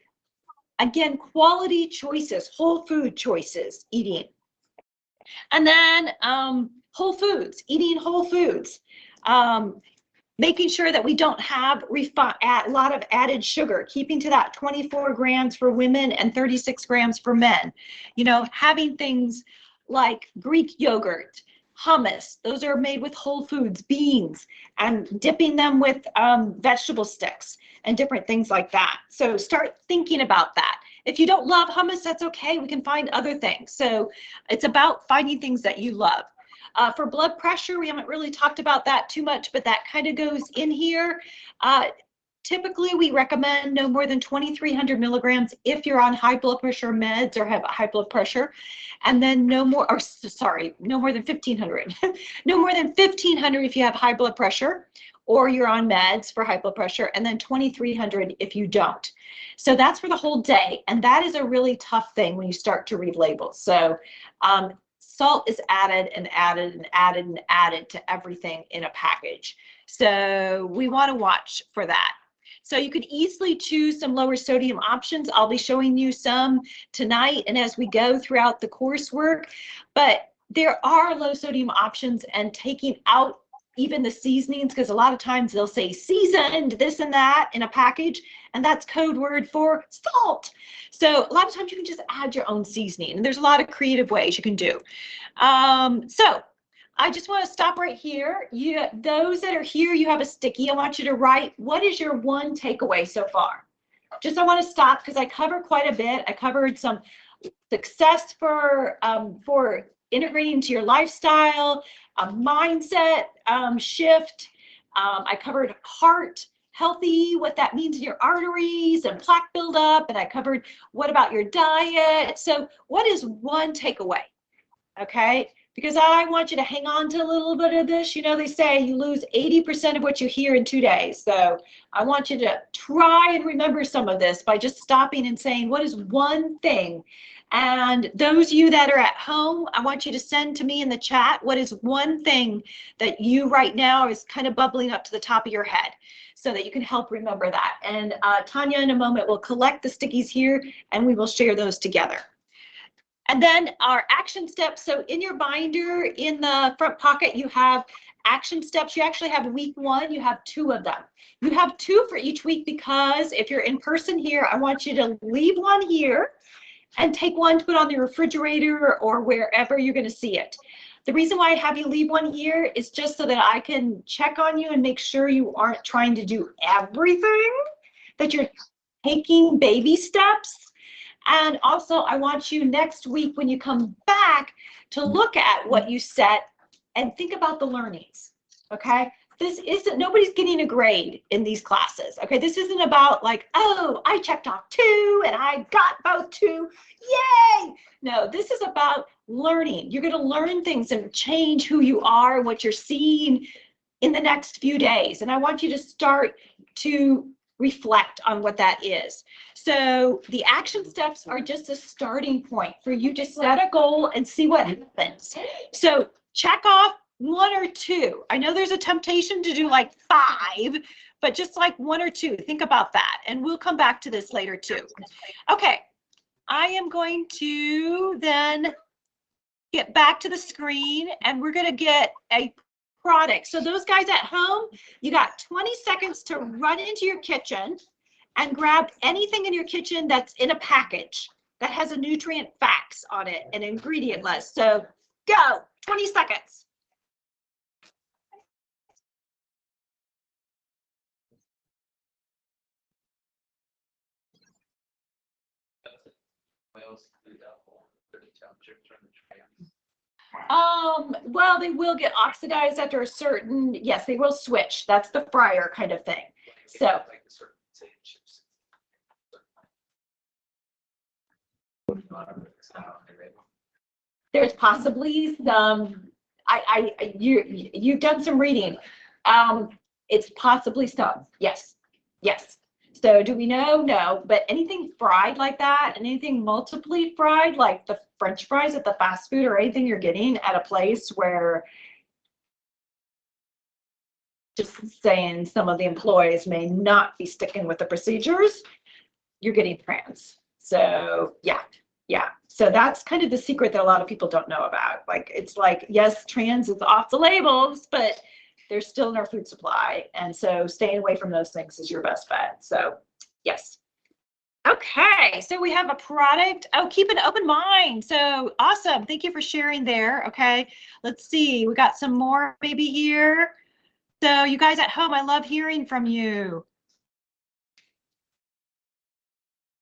again, quality choices, whole food choices, eating. And then whole foods, eating whole foods. Making sure that we don't have a lot of added sugar, keeping to that 24 grams for women and 36 grams for men. You know, having things like Greek yogurt, hummus. Those are made with whole foods, beans, and dipping them with vegetable sticks and different things like that. So start thinking about that. If you don't love hummus, that's okay. We can find other things. So it's about finding things that you love. For blood pressure, we haven't really talked about that too much, but that kind of goes in here. Typically, we recommend no more than 2,300 milligrams if you're on high blood pressure meds or have high blood pressure, and then no more than 1,500. No more than 1,500 if you have high blood pressure or you're on meds for high blood pressure, and then 2,300 if you don't. So that's for the whole day, and that is a really tough thing when you start to read labels. So salt is added and added and added and added to everything in a package. So we want to watch for that. So you could easily choose some lower sodium options. I'll be showing you some tonight and as we go throughout the coursework, but there are low sodium options, and taking out even the seasonings, because a lot of times they'll say seasoned this and that in a package, and that's code word for salt. So a lot of times you can just add your own seasoning, and there's a lot of creative ways you can do. So I just want to stop right here. Those that are here, you have a sticky. I want you to write, what is your one takeaway so far? Just I want to stop because I cover quite a bit. I covered some success for integrating into your lifestyle, a mindset shift. I covered heart healthy, what that means in your arteries and plaque buildup. And I covered what about your diet. So what is one takeaway? Okay. Because I want you to hang on to a little bit of this. You know, they say you lose 80% of what you hear in 2 days. So I want you to try and remember some of this by just stopping and saying, what is one thing? And those of you that are at home, I want you to send to me in the chat, what is one thing that you right now is kind of bubbling up to the top of your head so that you can help remember that. And Tanya in a moment will collect the stickies here and we will share those together. And then our action steps. So in your binder, in the front pocket, you have action steps. You actually have week 1, you have 2 of them. You have 2 for each week because if you're in person here, I want you to leave one here and take one to put on the refrigerator or wherever you're going to see it. The reason why I have you leave one here is just so that I can check on you and make sure you aren't trying to do everything, that you're taking baby steps. And also, I want you next week when you come back to look at what you set and think about the learnings, okay? This isn't, nobody's getting a grade in these classes, okay? This isn't about like, oh, I checked off 2 and I got both 2, yay! No, this is about learning. You're gonna learn things and change who you are, what you're seeing in the next few days. And I want you to start to reflect on what that is. So the action steps are just a starting point for you to set a goal and see what happens. So check off 1 or 2. I know there's a temptation to do like 5, but just like 1 or 2, think about that. And we'll come back to this later too. Okay, I am going to then get back to the screen and we're going to get a product. So those guys at home, you got 20 seconds to run into your kitchen and grab anything in your kitchen that's in a package that has a nutrient facts on it, an ingredient list. So go, 20 seconds. Well, they will get oxidized after a certain, yes, they will switch. That's the fryer kind of thing. So there's possibly some, you've done some reading. It's possibly some, yes, yes. So do we know? No, but anything fried like that and anything multiply fried, like the French fries at the fast food or anything you're getting at a place where, just saying, some of the employees may not be sticking with the procedures, you're getting trans. So yeah. So that's kind of the secret that a lot of people don't know about. Like, it's like, yes, trans is off the labels, but they're still in our food supply. And so staying away from those things is your best bet. So yes. Okay, so we have a product. Oh, keep an open mind. So awesome. Thank you for sharing there. Okay, let's see. We got some more maybe here. So you guys at home, I love hearing from you.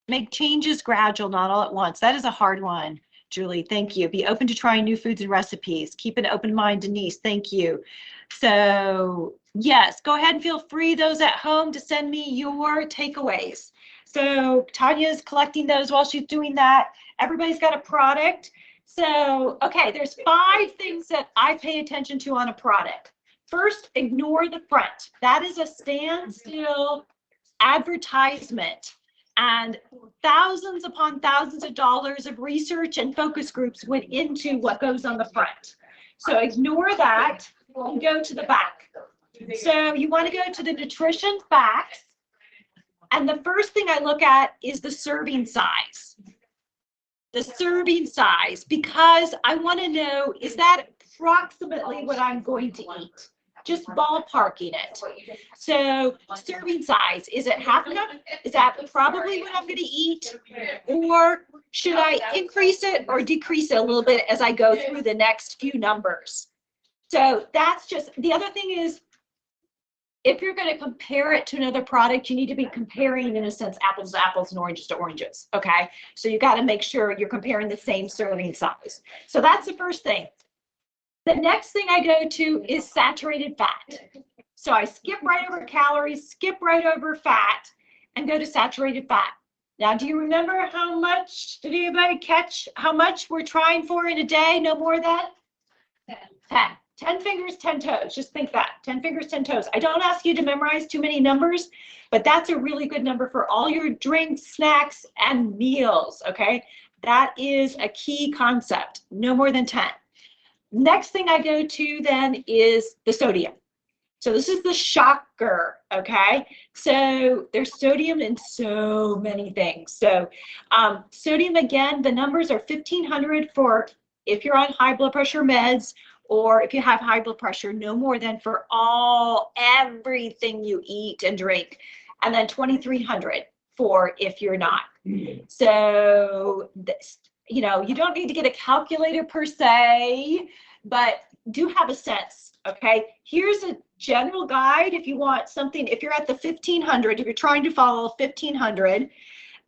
Make changes gradual, not all at once. That is a hard one, Julie. Thank you. Be open to trying new foods and recipes. Keep an open mind, Denise. Thank you. So yes, go ahead and feel free, those at home, to send me your takeaways. So Tanya's collecting those while she's doing that. Everybody's got a product. So, okay, there's 5 things that I pay attention to on a product. First, ignore the front. That is a standstill advertisement. And thousands upon thousands of dollars of research and focus groups went into what goes on the front. So ignore that and go to the back. So you want to go to the nutrition facts. And the first thing I look at is the serving size. The serving size, because I want to know, is that approximately what I'm going to eat? Just ballparking it. So serving size, is it half enough? Is that probably what I'm going to eat? Or should I increase it or decrease it a little bit as I go through the next few numbers? So that's just, the other thing is, if you're going to compare it to another product, you need to be comparing, in a sense, apples to apples and oranges to oranges, okay? So you got to make sure you're comparing the same serving size. So that's the first thing. The next thing I go to is saturated fat. So I skip right over calories, skip right over fat, and go to saturated fat. Now, do you remember how much, did anybody catch how much we're trying for in a day? No more than 10. 10 fingers, 10 toes. Just think that. 10 fingers, 10 toes. I don't ask you to memorize too many numbers, but that's a really good number for all your drinks, snacks, and meals, okay? That is a key concept. No more than 10. Next thing I go to then is the sodium. So this is the shocker, okay? So there's sodium in so many things. So sodium, again, the numbers are 1,500 for if you're on high blood pressure meds, or if you have high blood pressure, no more than for everything you eat and drink. And then 2,300 for if you're not. So, this, you know, you don't need to get a calculator per se, but do have a sense, okay? Here's a general guide if you want something, if you're at the 1,500, if you're trying to follow 1,500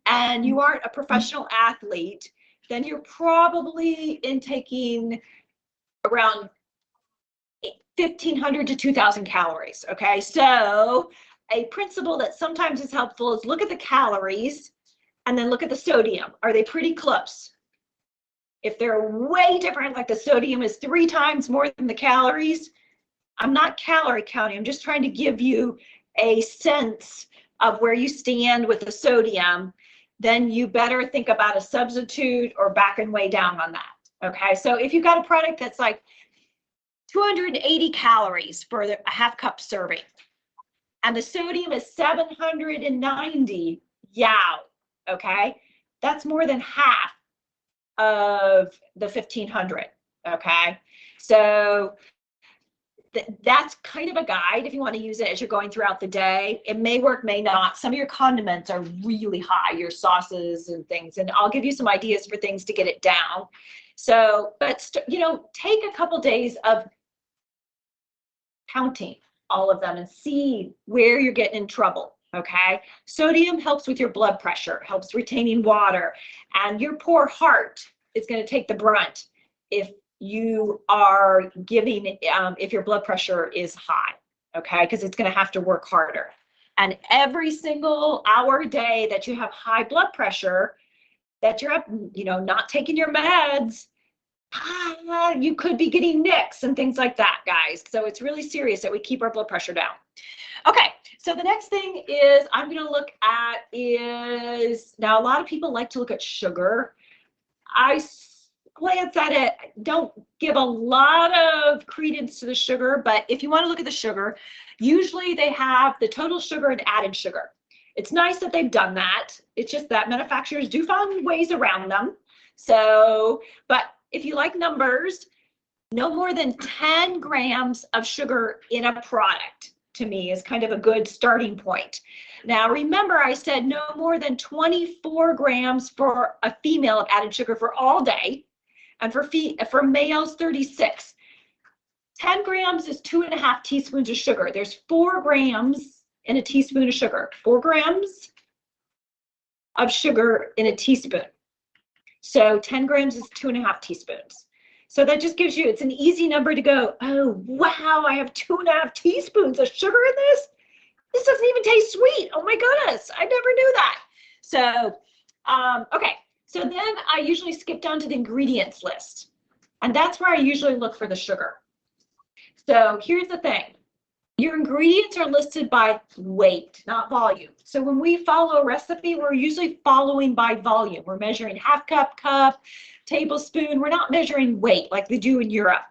and you aren't a professional athlete, then you're probably intaking around 1,500 to 2,000 calories, okay? So a principle that sometimes is helpful is look at the calories and then look at the sodium. Are they pretty close? If they're way different, like the sodium is 3 times more than the calories, I'm not calorie counting. I'm just trying to give you a sense of where you stand with the sodium. Then you better think about a substitute or backing way down on that. Okay, so if you've got a product that's like 280 calories for a half cup serving, and the sodium is 790, okay, that's more than half of the 1,500, okay? So that's kind of a guide if you want to use it as you're going throughout the day. It may work, may not. Some of your condiments are really high, your sauces and things, and I'll give you some ideas for things to get it down. So, but, you know, take a couple days of counting all of them and see where you're getting in trouble, okay? Sodium helps with your blood pressure, helps retaining water, and your poor heart is going to take the brunt if you are giving, if your blood pressure is high, okay? Because it's going to have to work harder. And every single hour a day that you have high blood pressure, that you're up, you know, not taking your meds, you could be getting nicks and things like that, guys. So it's really serious that we keep our blood pressure down. Okay, so the next thing is I'm going to look at is, now a lot of people like to look at sugar. I glance at it, don't give a lot of credence to the sugar, but if you want to look at the sugar, usually they have the total sugar and added sugar. It's nice that they've done that. It's just that manufacturers do find ways around them. So, but if you like numbers, no more than 10 grams of sugar in a product. to me is kind of a good starting point. Now, remember I said no more than 24 grams for a female of added sugar for all day, and for males, 36. 10 grams is 2.5 teaspoons of sugar. There's 4 grams in a teaspoon of sugar. 4 grams of sugar in a teaspoon. So 10 grams is 2.5 teaspoons. So that just gives you, it's an easy number to go, oh, wow, I have 2.5 teaspoons of sugar in this? This doesn't even taste sweet. Oh my goodness, I never knew that. So, okay. So then I usually skip down to the ingredients list. And that's where I usually look for the sugar. So here's the thing. Your ingredients are listed by weight, not volume. So when we follow a recipe, we're usually following by volume. We're measuring half cup, cup, tablespoon. We're not measuring weight like they do in Europe.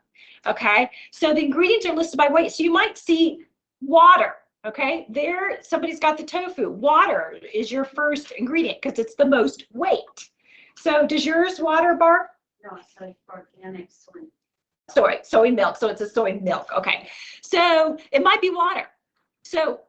Okay. So the ingredients are listed by weight. So you might see water. Okay. There, somebody's got the tofu. Water is your first ingredient because it's the most weight. So does yours water, Barb? No, it's like organic soy. Soy milk. So it's a soy milk. Okay. So it might be water. So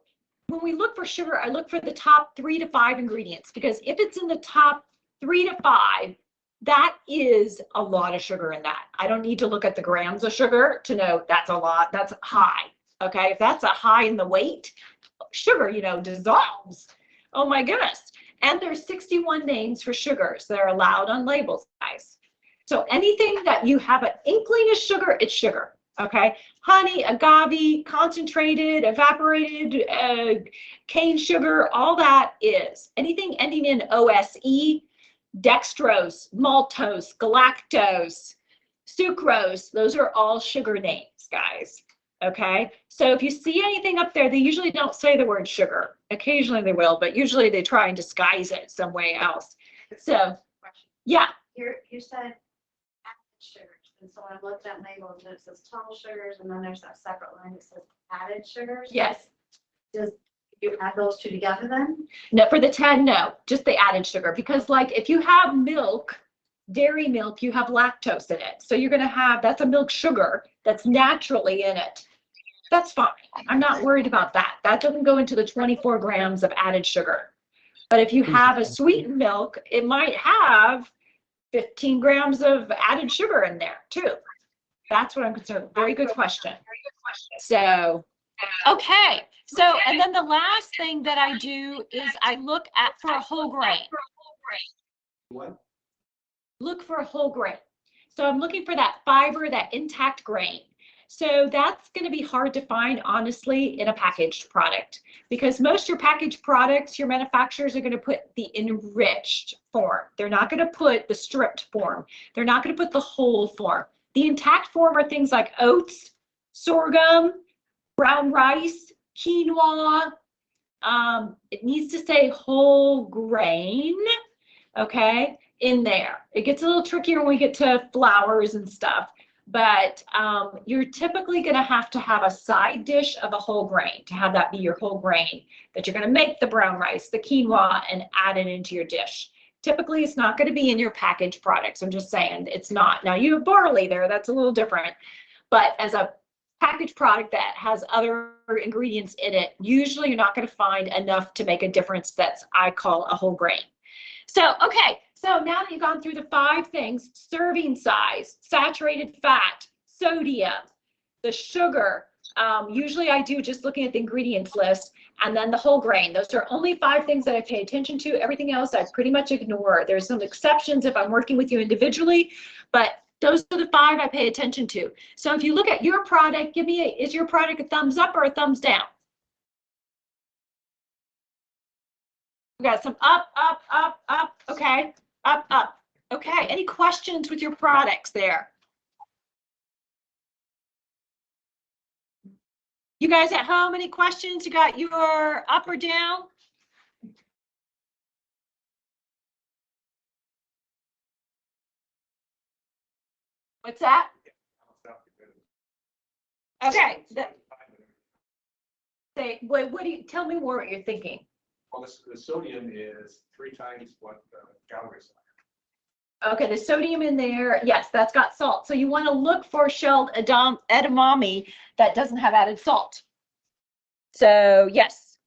when we look for sugar, I look for the top 3 to 5 ingredients, because if it's in the top 3 to 5, that is a lot of sugar in that. I don't need to look at the grams of sugar to know that's a lot. That's high. Okay. If that's a high in the weight, sugar, dissolves. Oh my goodness. And there's 61 names for sugars that are allowed on labels, guys. So anything that you have an inkling of sugar, it's sugar, okay? Honey, agave, concentrated, evaporated, cane sugar, all that is. Anything ending in OSE, dextrose, maltose, galactose, sucrose, those are all sugar names, guys, okay? So if you see anything up there, they usually don't say the word sugar. Occasionally they will, but usually they try and disguise it some way else. So, yeah. You said sugars, and so I looked at labels and it says total sugars, and then there's that separate line that says added sugars. Yes. Does you add those two together then? No, for the 10, no, just the added sugar, because like if you have milk, dairy milk, you have lactose in it. So you're going to have, that's a milk sugar that's naturally in it. That's fine. I'm not worried about that. That doesn't go into the 24 grams of added sugar. But if you have a sweetened milk, it might have 15 grams of added sugar in there too. That's what I'm concerned. Very good question. So, okay. So, and then the last thing that I do is I look for a whole grain. What? Look for a whole grain. So I'm looking for that fiber, that intact grain. So that's going to be hard to find, honestly, in a packaged product, because most of your packaged products, your manufacturers are going to put the enriched form. They're not going to put the stripped form. They're not going to put the whole form. The intact form are things like oats, sorghum, brown rice, quinoa. It needs to say whole grain, okay, in there. It gets a little trickier when we get to flours and stuff. But you're typically going to have a side dish of a whole grain to have that be your whole grain that you're going to make the brown rice, the quinoa, and add it into your dish. Typically, it's not going to be in your packaged products. I'm just saying it's not. Now, you have barley there. That's a little different. But as a packaged product that has other ingredients in it, usually you're not going to find enough to make a difference that's I call a whole grain. So, okay. So now that you've gone through the 5 things: serving size, saturated fat, sodium, the sugar. Usually I do just looking at the ingredients list, and then the whole grain. Those are only 5 things that I pay attention to. Everything else I pretty much ignore. There's some exceptions if I'm working with you individually, but those are the 5 I pay attention to. So if you look at your product, is your product a thumbs up or a thumbs down? We got some up, up, up, up. Okay. Up, up. Okay. Any questions with your products there? You guys at home, any questions? You got your up or down? What's that? Okay. What do you tell me more what you're thinking? Well, the sodium is 3 times what the calories are. Okay, the sodium in there, yes, that's got salt. So you want to look for shelled edamame that doesn't have added salt. So yes.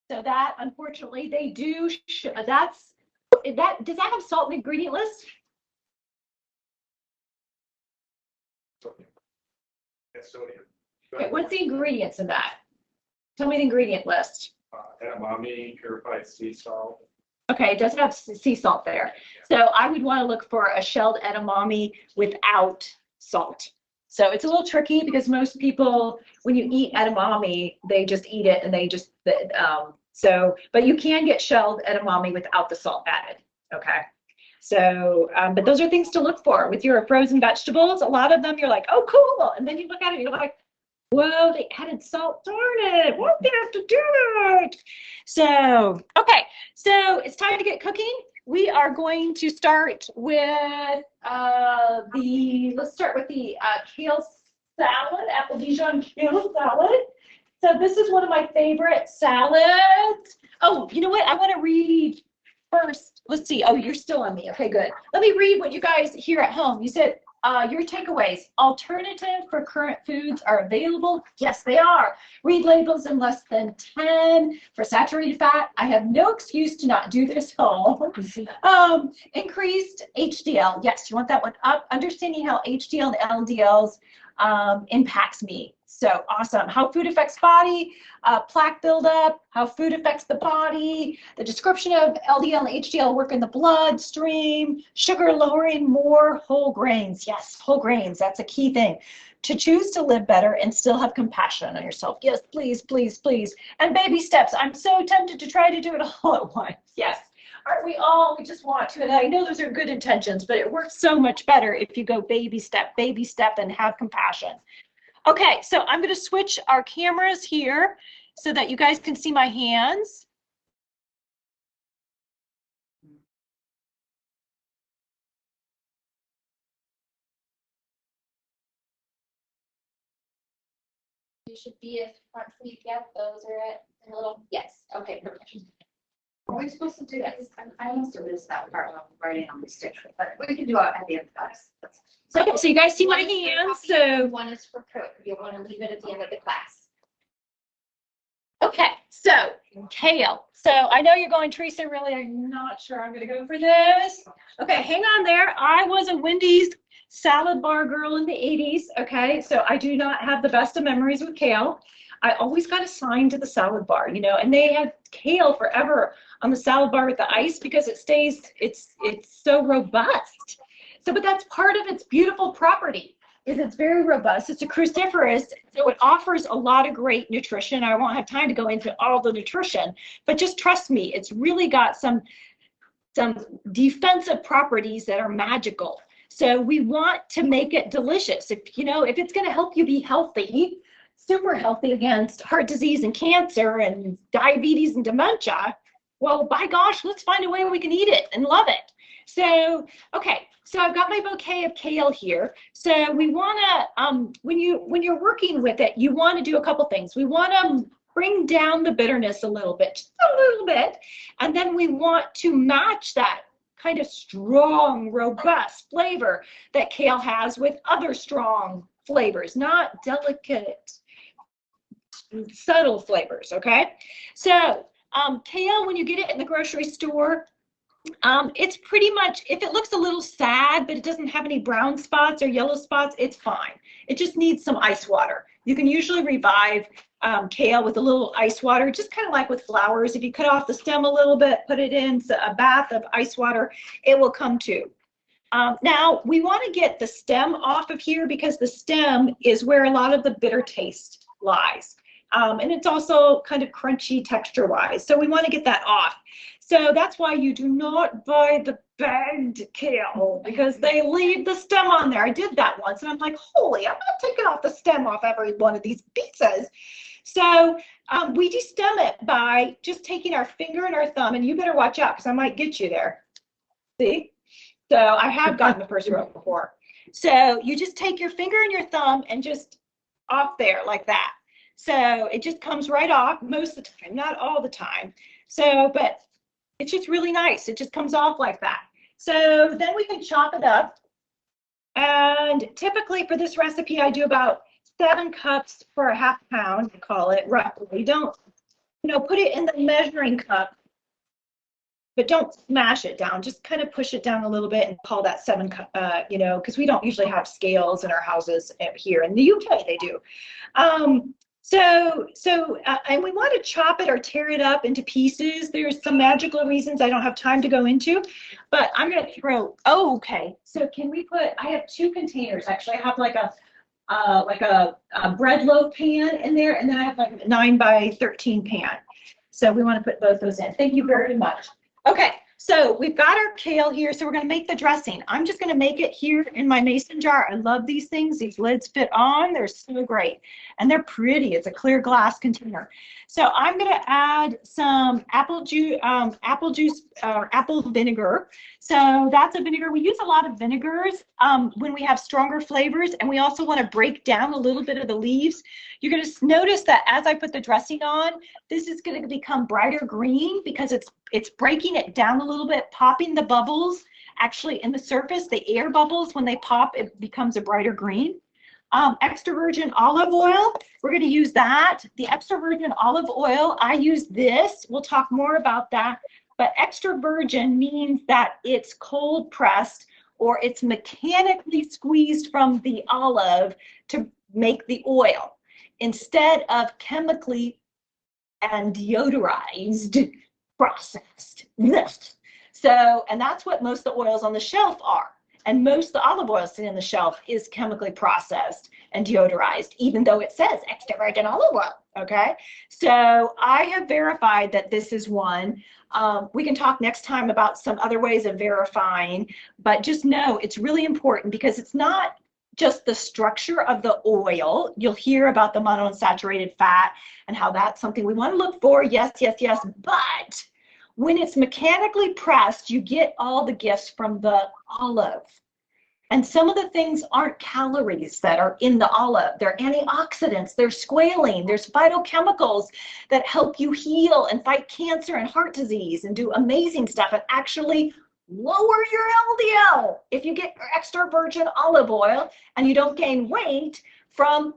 So that, unfortunately, they do, that, does that have salt in the ingredient list? Sodium. That's sodium. Okay, what's the ingredients in that? Tell me the ingredient list. Edamame, purified sea salt. Okay, it doesn't have sea salt there. So I would want to look for a shelled edamame without salt. So it's a little tricky because most people, when you eat edamame, they just eat it and they just, but you can get shelled edamame without the salt added. Okay. So, but those are things to look for with your frozen vegetables. A lot of them you're like, oh, cool. And then you look at it, you're like, whoa, they added salt, darn it. Won't they have to do it? So, okay. So it's time to get cooking. We are going to start with let's start with the kale salad, apple Dijon kale salad. So this is one of my favorite salads. Oh, you know what? I want to read first. Let's see. Oh, you're still on me. Okay, good. Let me read what you guys here at home. You said your takeaways. Alternative for current foods are available. Yes, they are. Read labels in less than 10 for saturated fat. I have no excuse to not do this home. Increased HDL. Yes, you want that one up. Understanding how HDL and LDLs impacts me. So awesome. How food affects body, plaque buildup, how food affects the body, the description of LDL and HDL work in the bloodstream, sugar lowering, more whole grains. Yes, whole grains. That's a key thing. To choose to live better and still have compassion on yourself. Yes, please, please, please. And baby steps. I'm so tempted to try to do it all at once. Yes. Aren't we all? We just want to. And I know those are good intentions, but it works so much better if you go baby step, and have compassion. Okay, so I'm going to switch our cameras here so that you guys can see my hands. You should be at front seat. Yep, those are it. A little, yes. Okay, perfect. Are we supposed to do that? I must have missed that part of writing on the stick, but we can do it at the end of class. So you guys see my One is for hands. coffee, So one is for cook. You'll want to leave it at the end of the class. okay, so kale. So I know you're going, Teresa, really, I'm not sure I'm going to go for this. Okay, hang on there. I was a Wendy's salad bar girl in the 80s. Okay, so I do not have the best of memories with kale. I always got assigned to the salad bar, you know, and they had kale forever on the salad bar with the ice because it stays, it's so robust. So, but that's part of its beautiful property. Is it's very robust. It's a cruciferous, so it offers a lot of great nutrition. I won't have time to go into all the nutrition, but just trust me, it's really got some defensive properties that are magical. So we want to make it delicious. If it's going to help you be healthy, super healthy against heart disease and cancer and diabetes and dementia, well, by gosh, let's find a way we can eat it and love it. So, okay. So I've got my bouquet of kale here. So we want to, when you're working with it, you want to do a couple things. We want to bring down the bitterness a little bit, and then we want to match that kind of strong, robust flavor that kale has with other strong flavors, not delicate, subtle flavors. Okay, so kale, when you get it in the grocery store, it's pretty much, if it looks a little sad, but it doesn't have any brown spots or yellow spots, it's fine. It just needs some ice water. You can usually revive kale with a little ice water, just kind of like with flowers. If you cut off the stem a little bit, put it in a bath of ice water, it will come to. Now, we want to get the stem off of here because the stem is where a lot of the bitter taste lies. And it's also kind of crunchy texture-wise. So we want to get that off. So that's why you do not buy the bagged kale because they leave the stem on there. I did that once and I'm like, holy, I'm not taking off the stem off every one of these pizzas. So we destem it by just taking our finger and our thumb, and you better watch out because I might get you there. See? So I have gotten the first row before. So you just take your finger and your thumb and just off there like that. So it just comes right off most of the time, not all the time. So, but it's just really nice. It just comes off like that. So then we can chop it up. And typically for this recipe, I do about 7 cups for a half pound, we call it roughly. Don't, put it in the measuring cup, but don't smash it down. Just kind of push it down a little bit and call that 7 cup, because we don't usually have scales in our houses here. In the UK, they do. And we want to chop it or tear it up into pieces. There's some magical reasons I don't have time to go into, but I'm going to throw, okay. So can we I have 2 containers, actually. I have like a bread loaf pan in there, and then I have like a 9 by 13 pan. So we want to put both those in. Thank you very much. Okay, so we've got our kale here, so we're going to make the dressing. I'm just going to make it here in my mason jar. I love these things. These lids fit on. They're so great, and they're pretty. It's a clear glass container. So I'm going to add some apple juice or apple vinegar. So that's a vinegar. We use a lot of vinegars when we have stronger flavors, and we also want to break down a little bit of the leaves. You're going to notice that as I put the dressing on, this is going to become brighter green because it's breaking it down a little bit, popping the bubbles actually in the surface, the air bubbles. When they pop, it becomes a brighter green. Extra virgin olive oil, we're going to use that. The extra virgin olive oil, I use this. We'll talk more about that. But extra virgin means that it's cold pressed or it's mechanically squeezed from the olive to make the oil instead of chemically and deodorized processed. So, and that's what most of the oils on the shelf are. And most of the olive oil sitting on the shelf is chemically processed and deodorized, even though it says extra virgin olive oil, okay? So I have verified that this is one. We can talk next time about some other ways of verifying, but just know it's really important because it's not just the structure of the oil. You'll hear about the monounsaturated fat and how that's something we want to look for. Yes, yes, yes. But when it's mechanically pressed, you get all the gifts from the olive. And some of the things aren't calories that are in the olive. They're antioxidants, there's squalene, there's phytochemicals that help you heal and fight cancer and heart disease and do amazing stuff and actually lower your LDL if you get extra virgin olive oil and you don't gain weight from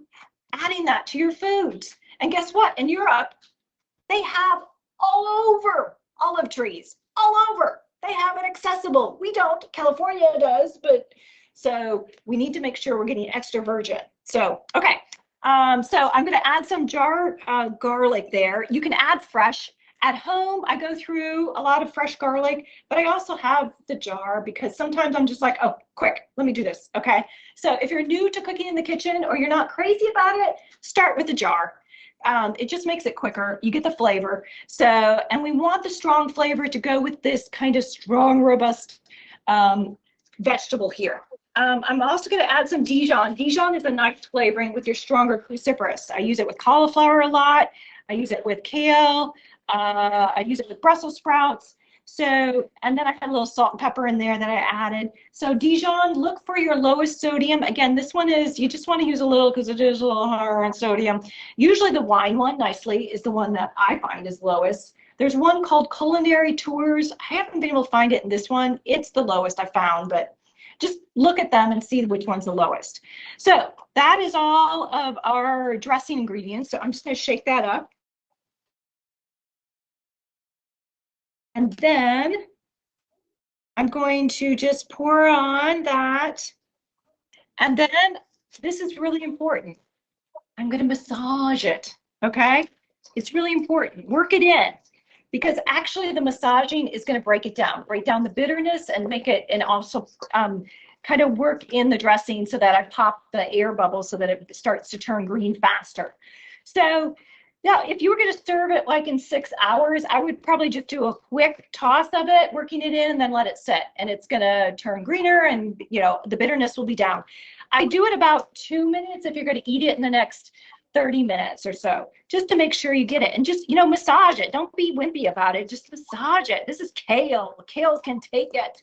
adding that to your foods. And guess what? In Europe, they have all over olive trees, all over. They have it accessible. We don't. California does, but so we need to make sure we're getting extra virgin. So, okay. So I'm going to add some jar garlic there. You can add fresh. At home, I go through a lot of fresh garlic, but I also have the jar because sometimes I'm just like, oh, quick, let me do this, okay? So if you're new to cooking in the kitchen or you're not crazy about it, start with the jar. It just makes it quicker. You get the flavor. So, and we want the strong flavor to go with this kind of strong, robust vegetable here. I'm also going to add some Dijon. Dijon is a nice flavoring with your stronger cruciferous. I use it with cauliflower a lot. I use it with kale. I use it with Brussels sprouts. So, and then I had a little salt and pepper in there that I added. So Dijon, look for your lowest sodium. Again, this one is, you just want to use a little because it is a little higher on sodium. Usually the wine one, nicely, is the one that I find is lowest. There's one called Culinary Tours. I haven't been able to find it in this one. It's the lowest I found, but just look at them and see which one's the lowest. So that is all of our dressing ingredients. So I'm just going to shake that up. And then I'm going to just pour on that. And then this is really important. I'm going to massage it, okay? It's really important. Work it in because actually the massaging is going to break down the bitterness and make it, and also kind of work in the dressing so that I pop the air bubbles so that it starts to turn green faster. So now, if you were going to serve it like in 6 hours, I would probably just do a quick toss of it, working it in, and then let it sit. And it's going to turn greener and, you know, the bitterness will be down. I do it about 2 minutes if you're going to eat it in the next 30 minutes or so, just to make sure you get it. And just, you know, massage it. Don't be wimpy about it. Just massage it. This is kale. Kale can take it.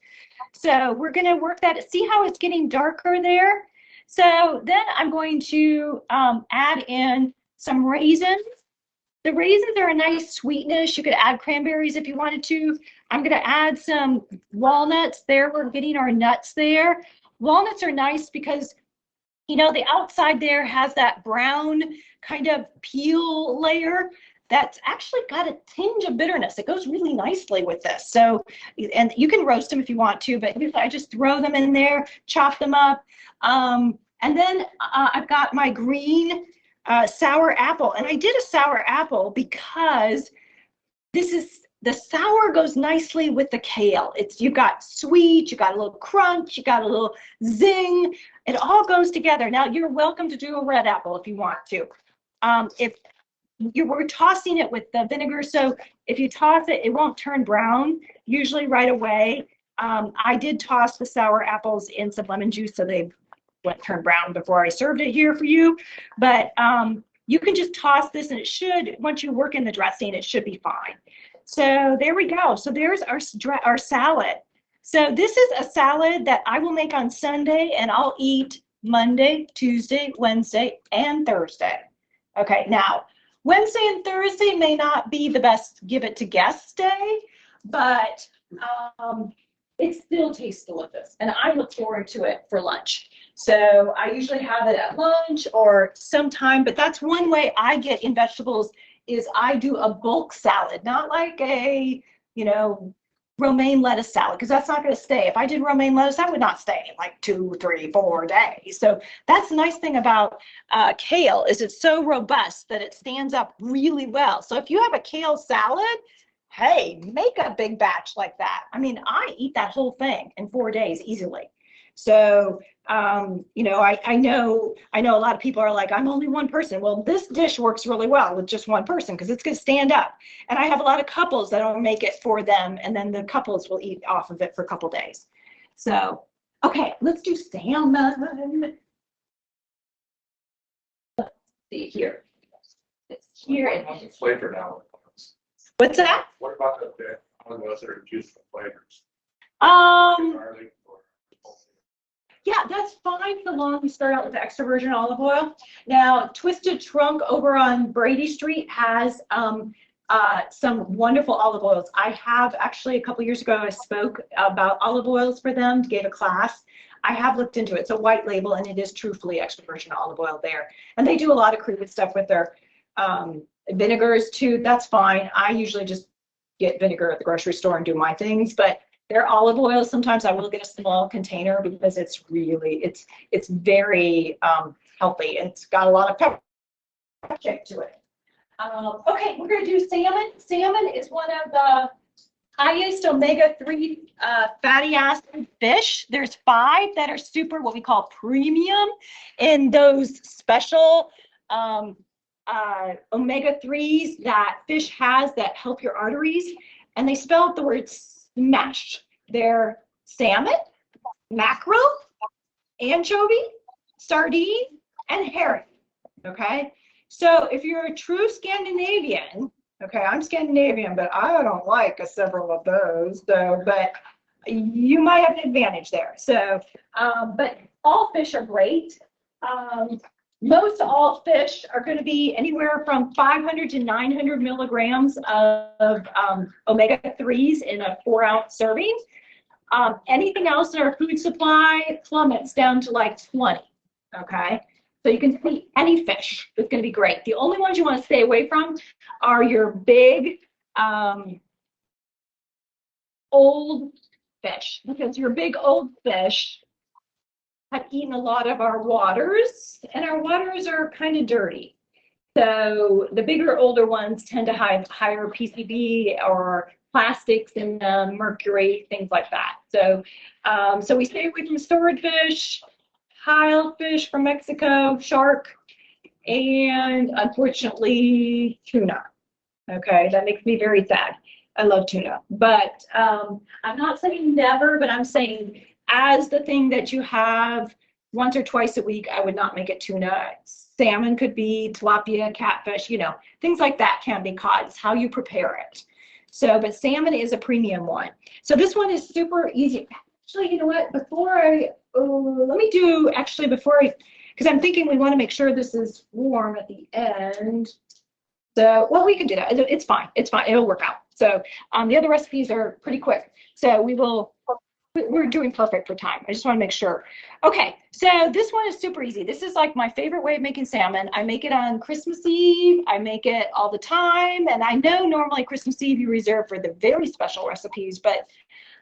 So we're going to work that. See how it's getting darker there? So then I'm going to add in some raisins. The raisins are a nice sweetness. You could add cranberries if you wanted to. I'm going to add some walnuts there. We're getting our nuts there. Walnuts are nice because you know, the outside there has that brown kind of peel layer that's actually got a tinge of bitterness. It goes really nicely with this. So, and you can roast them if you want to, but I just throw them in there, chop them up. And then I've got my green sour apple. And I did a sour apple because the sour goes nicely with the kale. You got sweet, you got a little crunch, you got a little zing. It all goes together. Now you're welcome to do a red apple if you want to. We're tossing it with the vinegar, so if you toss it, it won't turn brown usually right away. I did toss the sour apples in some lemon juice so they went turn brown before I served it here for you. But you can just toss this and it should, once you work in the dressing, it should be fine. So there we go. So there's our salad. So this is a salad that I will make on Sunday and I'll eat Monday, Tuesday, Wednesday, and Thursday. Okay, now Wednesday and Thursday may not be the best give it to guests day, but it still tastes delicious and I look forward to it for lunch. So I usually have it at lunch or sometime, but that's one way I get in vegetables is I do a bulk salad, not like a, you know, romaine lettuce salad, because that's not going to stay. If I did romaine lettuce, that would not stay like 2, 3, 4 days. So that's the nice thing about kale is it's so robust that it stands up really well. So if you have a kale salad, hey, make a big batch like that. I mean, I eat that whole thing in 4 days easily. So, you know, I know a lot of people are like, I'm only one person. Well, this dish works really well with just one person because it's going to stand up. And I have a lot of couples that will make it for them, and then the couples will eat off of it for a couple days. So, okay, let's do salmon. Let's see here. It's here. What's the flavor now? What's that? What about the olive oils that are used for flavors? Garlic or Yeah, that's fine so long you start out with the extra virgin olive oil. Now, Twisted Trunk over on Brady Street has some wonderful olive oils. I have actually a couple years ago, I spoke about olive oils for them, gave a class. I have looked into it. It's a white label and it is truthfully extra virgin olive oil there. And they do a lot of creative stuff with their vinegars too. That's fine. I usually just get vinegar at the grocery store and do my things, but their olive oil, sometimes I will get a small container because it's really, it's very healthy. It's got a lot of pepper to it. Okay, we're going to do salmon. Salmon is one of the highest omega-3 fatty acid fish. There's 5 that are super, what we call premium in those special omega-3s that fish has that help your arteries. And they spell out the word smashed. They're salmon, mackerel, anchovy, sardine, and herring. Okay, so if you're a true Scandinavian, okay, I'm Scandinavian, but I don't like several of those. So, but you might have an advantage there. So, but all fish are great. Most all fish are going to be anywhere from 500 to 900 milligrams of omega-3s in a 4-ounce serving. Anything else in our food supply plummets down to like 20. Okay, so you can see any fish is going to be great. The only ones you want to stay away from are your big old fish, because your big old fish have eaten a lot of our waters, and our waters are kind of dirty. So the bigger, older ones tend to have higher PCB or plastics in them, mercury, things like that. So, so we stay away from swordfish, tilefish from Mexico, shark, and unfortunately tuna. Okay, that makes me very sad. I love tuna, but I'm not saying never, but I'm saying as the thing that you have once or twice a week, I would not make it tuna. Salmon could be, tilapia, catfish, you know, things like that can be caught. It's how you prepare it. So, but salmon is a premium one. So this one is super easy. Actually, you know what, before I, let me do, actually before I, because I'm thinking we want to make sure this is warm at the end. So, well, we can do that. It's fine. It's fine. It'll work out. So the other recipes are pretty quick. So we will we're doing perfect for time. I just want to make sure. Okay, so this one is super easy. This is like my favorite way of making salmon. I make it on Christmas Eve. I make it all the time. And I know normally Christmas Eve you reserve for the very special recipes, but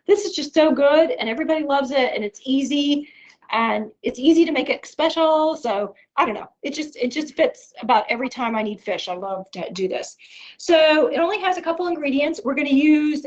this is just so good and everybody loves it and it's easy. And it's easy to make it special. So I don't know. It just fits about every time I need fish. I love to do this. So it only has a couple ingredients. We're going to use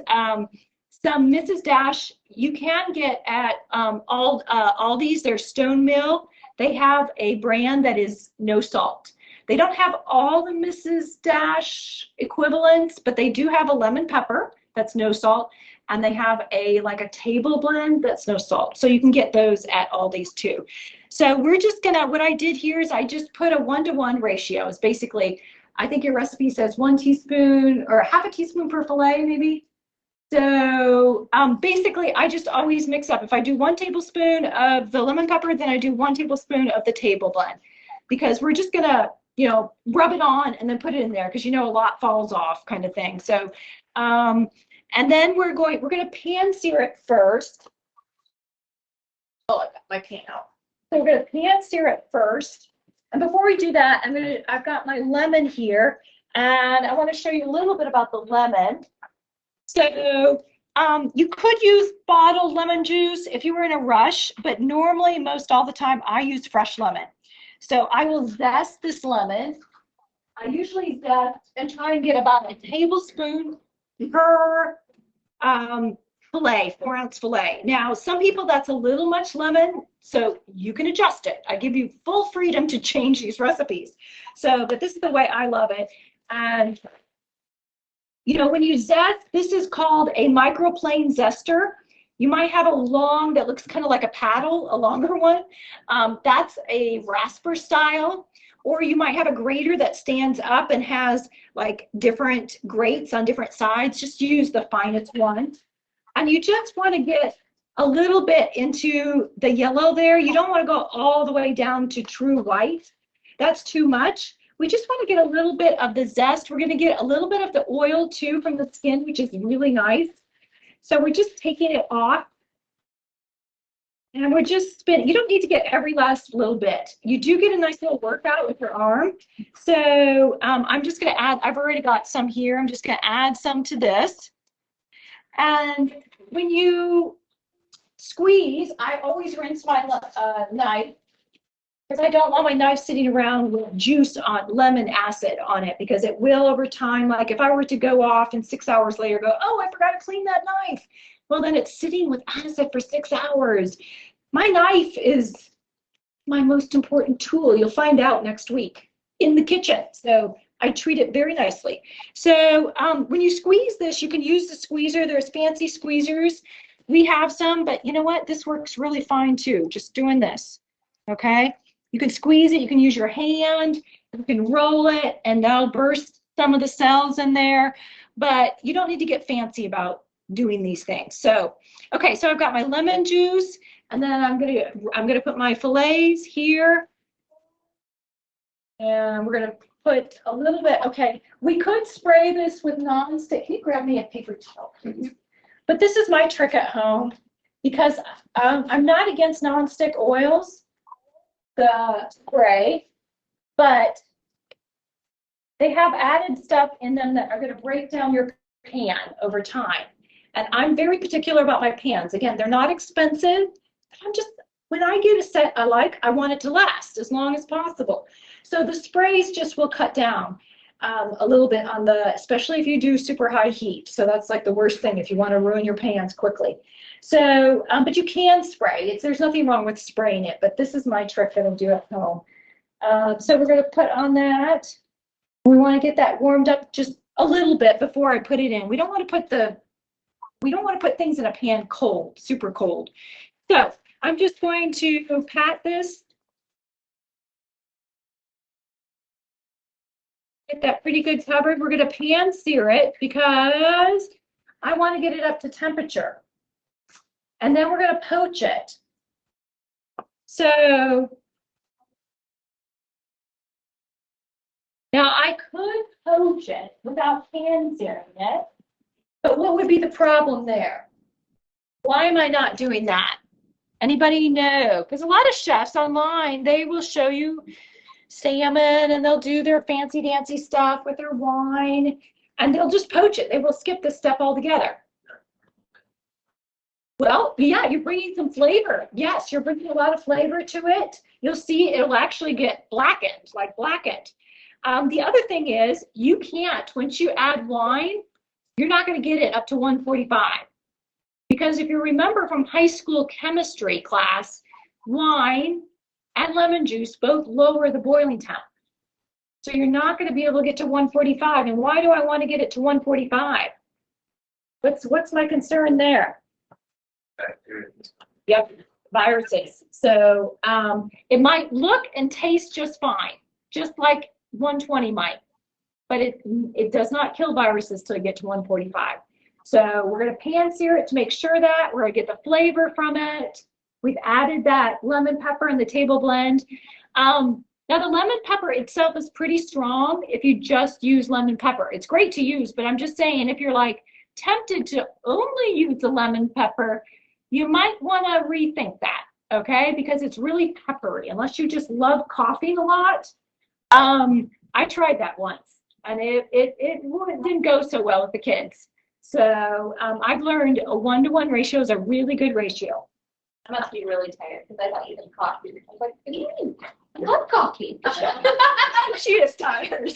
some Mrs. Dash. You can get at Aldi's. Their Stone Mill. They have a brand that is no salt. They don't have all the Mrs. Dash equivalents, but they do have a lemon pepper that's no salt. And they have a table blend that's no salt. So you can get those at Aldi's too. So we're just gonna, what I did here is I just put a 1-to-1 ratio. It's basically, I think your recipe says 1 teaspoon or half a teaspoon per fillet maybe. So basically I just always mix up. If I do 1 tablespoon of the lemon pepper, then I do 1 tablespoon of the table blend because we're just gonna, rub it on and then put it in there because a lot falls off kind of thing. So, and then we're going to pan sear it first. Oh, I got my pan out. So we're going to pan sear it first. And before we do that, I've got my lemon here, and I want to show you a little bit about the lemon. So you could use bottled lemon juice if you were in a rush, but normally most all the time I use fresh lemon. So I will zest this lemon. I usually zest and try and get about a tablespoon per fillet, 4-ounce fillet. Now, some people that's a little much lemon, so you can adjust it. I give you full freedom to change these recipes. So, but this is the way I love it. And, when you zest, this is called a microplane zester. You might have a long that looks kind of like a paddle, a longer one. That's a rasper style. Or you might have a grater that stands up and has different grates on different sides. Just use the finest one. And you just want to get a little bit into the yellow there. You don't want to go all the way down to true white. That's too much. We just want to get a little bit of the zest. We're going to get a little bit of the oil too from the skin, which is really nice. So we're just taking it off. And we're just spinning. You don't need to get every last little bit. You do get a nice little workout with your arm. So I'm just going to add, I've already got some here. I'm just going to add some to this. And when you squeeze, I always rinse my knife because I don't want my knife sitting around with juice on lemon acid on it because it will over time. Like if I were to go off and 6 hours later go, oh, I forgot to clean that knife. Well, then it's sitting with acid for 6 hours. My knife is my most important tool. You'll find out next week in the kitchen. So I treat it very nicely. So when you squeeze this, you can use the squeezer. There's fancy squeezers. We have some, but you know what? This works really fine too, just doing this, okay? You can squeeze it. You can use your hand. You can roll it, and that'll burst some of the cells in there. But you don't need to get fancy about doing these things. So, okay, so I've got my lemon juice, and then I'm gonna put my fillets here, and we're gonna put a little bit. Okay, we could spray this with nonstick. Can you grab me a paper towel, please? But this is my trick at home because I'm not against nonstick oils, the spray, but they have added stuff in them that are going to break down your pan over time. And I'm very particular about my pans. Again, they're not expensive. But when I get a set I like, I want it to last as long as possible. So the sprays just will cut down a little bit on especially if you do super high heat. So that's like the worst thing if you want to ruin your pans quickly. So, but you can spray. There's nothing wrong with spraying it, but this is my trick that I do at home. So we're going to put on that. We want to get that warmed up just a little bit before I put it in. We don't want to put things in a pan cold, super cold. So I'm just going to pat this. Get that pretty good covered. We're going to pan sear it because I want to get it up to temperature. And then we're going to poach it. So now I could poach it without pan searing it, but what would be the problem there? Why am I not doing that? Anybody know? Because a lot of chefs online, they will show you salmon and they'll do their fancy dancy stuff with their wine and they'll just poach it. They will skip this stuff altogether. Well, yeah, you're bringing some flavor. Yes, you're bringing a lot of flavor to it. You'll see it'll actually get blackened, like blackened. The other thing is you can't, once you add wine, you're not going to get it up to 145. Because if you remember from high school chemistry class, wine and lemon juice both lower the boiling temp. So you're not going to be able to get to 145. And why do I want to get it to 145? What's my concern there? Yep, viruses. So it might look and taste just fine, just like 120 might, but it does not kill viruses till you get to 145. So we're going to pan sear it to make sure that we're going to get the flavor from it. We've added that lemon pepper in the table blend. Now the lemon pepper itself is pretty strong if you just use lemon pepper. It's great to use, but I'm just saying if you're like tempted to only use the lemon pepper, you might want to rethink that, okay? Because it's really peppery, unless you just love coughing a lot. I tried that once, and it didn't go so well with the kids. So I've learned a 1-to-1 ratio is a really good ratio. I must be really tired because I thought you did coffee. I was like, what do you mean? I love coffee. She is tired.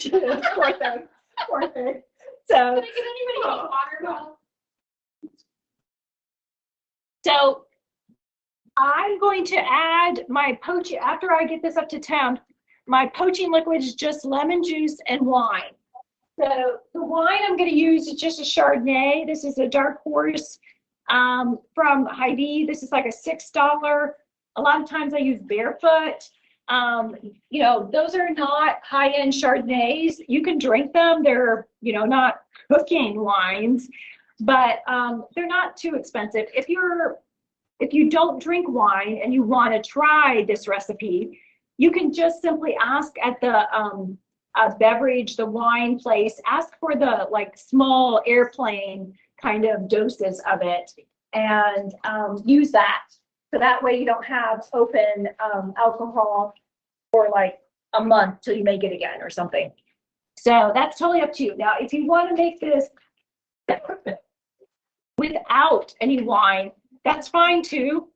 Poor thing. Poor thing. So, Can I get anybody a water bottle? So I'm going to add my poaching, after I get this up to temp, my poaching liquid is just lemon juice and wine. So the wine I'm going to use is just a Chardonnay. This is a Dark Horse from Hy-Vee. This is like a $6. A lot of times I use Barefoot. You know, those are not high-end Chardonnays. You can drink them. They're, you know, not cooking wines, but they're not too expensive. If you don't drink wine and you want to try this recipe, you can just simply ask at the beverage, the wine place, ask for the like small airplane kind of doses of it and use that. So that way you don't have open alcohol for like a month till you make it again or something. So that's totally up to you. Now, if you want to make this without any wine, that's fine too.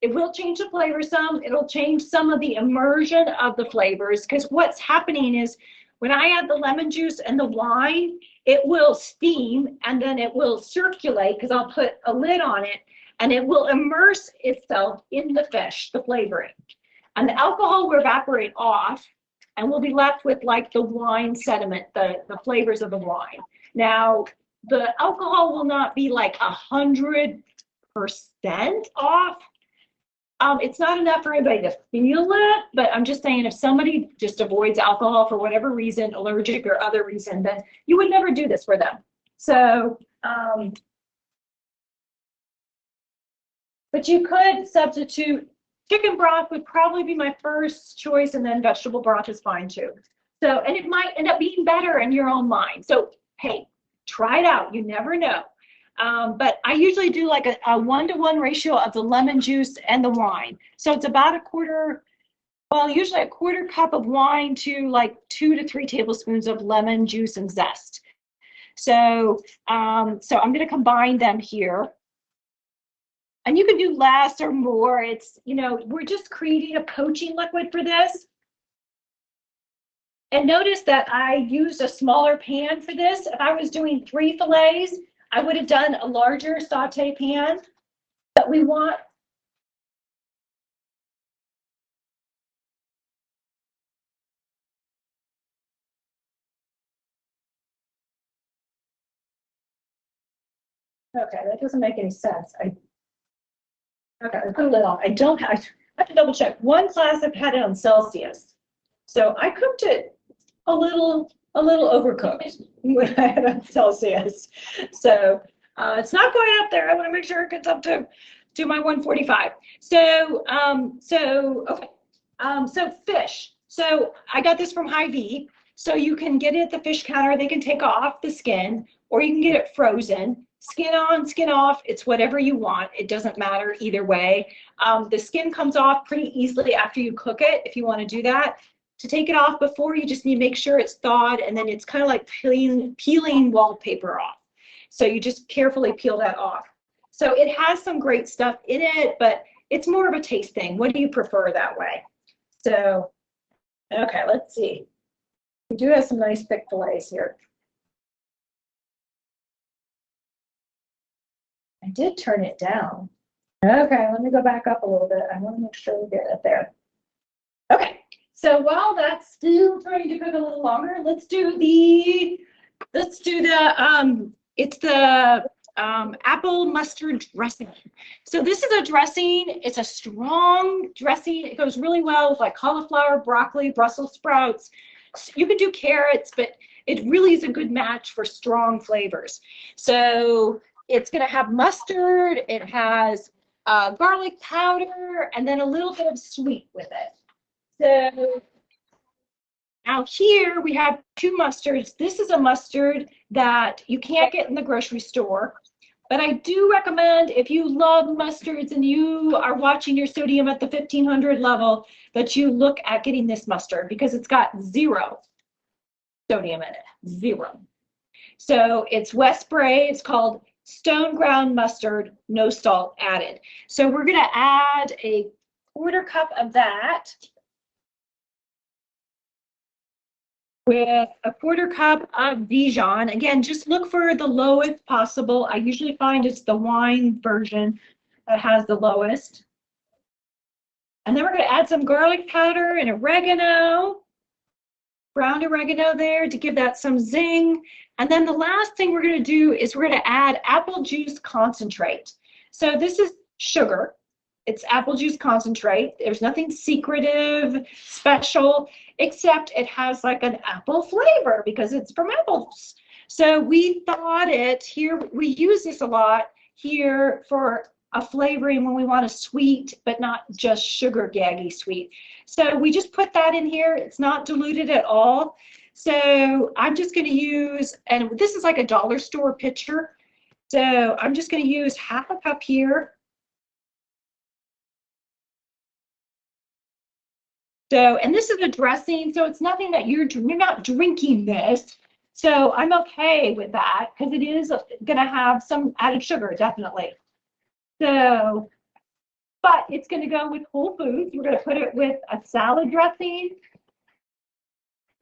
It will change the flavor some. It'll change some of the immersion of the flavors, because what's happening is when I add the lemon juice and the wine, it will steam and then it will circulate because I'll put a lid on it and it will immerse itself in the fish, the flavoring. And the alcohol will evaporate off and we'll be left with like the wine sediment, the flavors of the wine. Now, the alcohol will not be like 100% off. It's not enough for anybody to feel it, but I'm just saying if somebody just avoids alcohol for whatever reason, allergic or other reason, then you would never do this for them. So, but you could substitute, chicken broth would probably be my first choice, and then vegetable broth is fine too. So, and it might end up being better in your own mind. So, hey, try it out. You never know. But I usually do like a 1-to-1 ratio of the lemon juice and the wine. So it's about usually a quarter cup of wine to like 2 to 3 tablespoons of lemon juice and zest. So, I'm going to combine them here. And you can do less or more. It's, you know, we're just creating a poaching liquid for this. And notice that I used a smaller pan for this. If I was doing 3 fillets, I would have done a larger saute pan, but we want okay, that doesn't make any sense. I put a lid on. I have to double check. One class I've had it on Celsius. So I cooked it a little overcooked when I had on Celsius. So it's not going up there. I want to make sure it gets up to my 145. So fish. So I got this from Hy-Vee. So you can get it at the fish counter. They can take off the skin, or you can get it frozen. skin on, skin off. It's whatever you want. It doesn't matter either way. The skin comes off pretty easily after you cook it, if you want to do that. To take it off before, you just need to make sure it's thawed, and then it's kind of like peeling wallpaper off. So you just carefully peel that off. So it has some great stuff in it, but it's more of a taste thing. What do you prefer that way? So, okay, let's see. We do have some nice thick fillets here. I did turn it down. Okay, let me go back up a little bit. I want to make sure we get it there. Okay, so while that's still trying to cook a little longer, let's do the apple mustard dressing. So this is a dressing. It's a strong dressing. It goes really well with like cauliflower, broccoli, Brussels sprouts. You could do carrots, but it really is a good match for strong flavors. So it's going to have mustard. It has garlic powder, and then a little bit of sweet with it. So now here we have two mustards. This is a mustard that you can't get in the grocery store, but I do recommend, if you love mustards and you are watching your sodium at the 1500 level, that you look at getting this mustard, because it's got 0 sodium in it, 0. So it's West Bray. It's called Stone Ground Mustard, no salt added. So we're going to add a 1/4 cup of that with a 1/4 cup of Dijon. Again, just look for the lowest possible. I usually find it's the wine version that has the lowest. And then we're going to add some garlic powder and oregano, ground oregano there to give that some zing. And then the last thing we're going to do is we're going to add apple juice concentrate. So this is sugar. It's apple juice concentrate. There's nothing secretive, special, except it has like an apple flavor because it's from apples. So we thought it here, we use this a lot here for a flavoring when we want a sweet, but not just sugar gaggy sweet. So we just put that in here. It's not diluted at all. So I'm just going to use, and this is like a dollar store pitcher. So I'm just going to use 1/2 cup here. So, and this is a dressing, so it's nothing that you're not drinking this. So I'm okay with that because it is going to have some added sugar, definitely. So, but it's going to go with Whole Foods. We're going to put it with a salad dressing.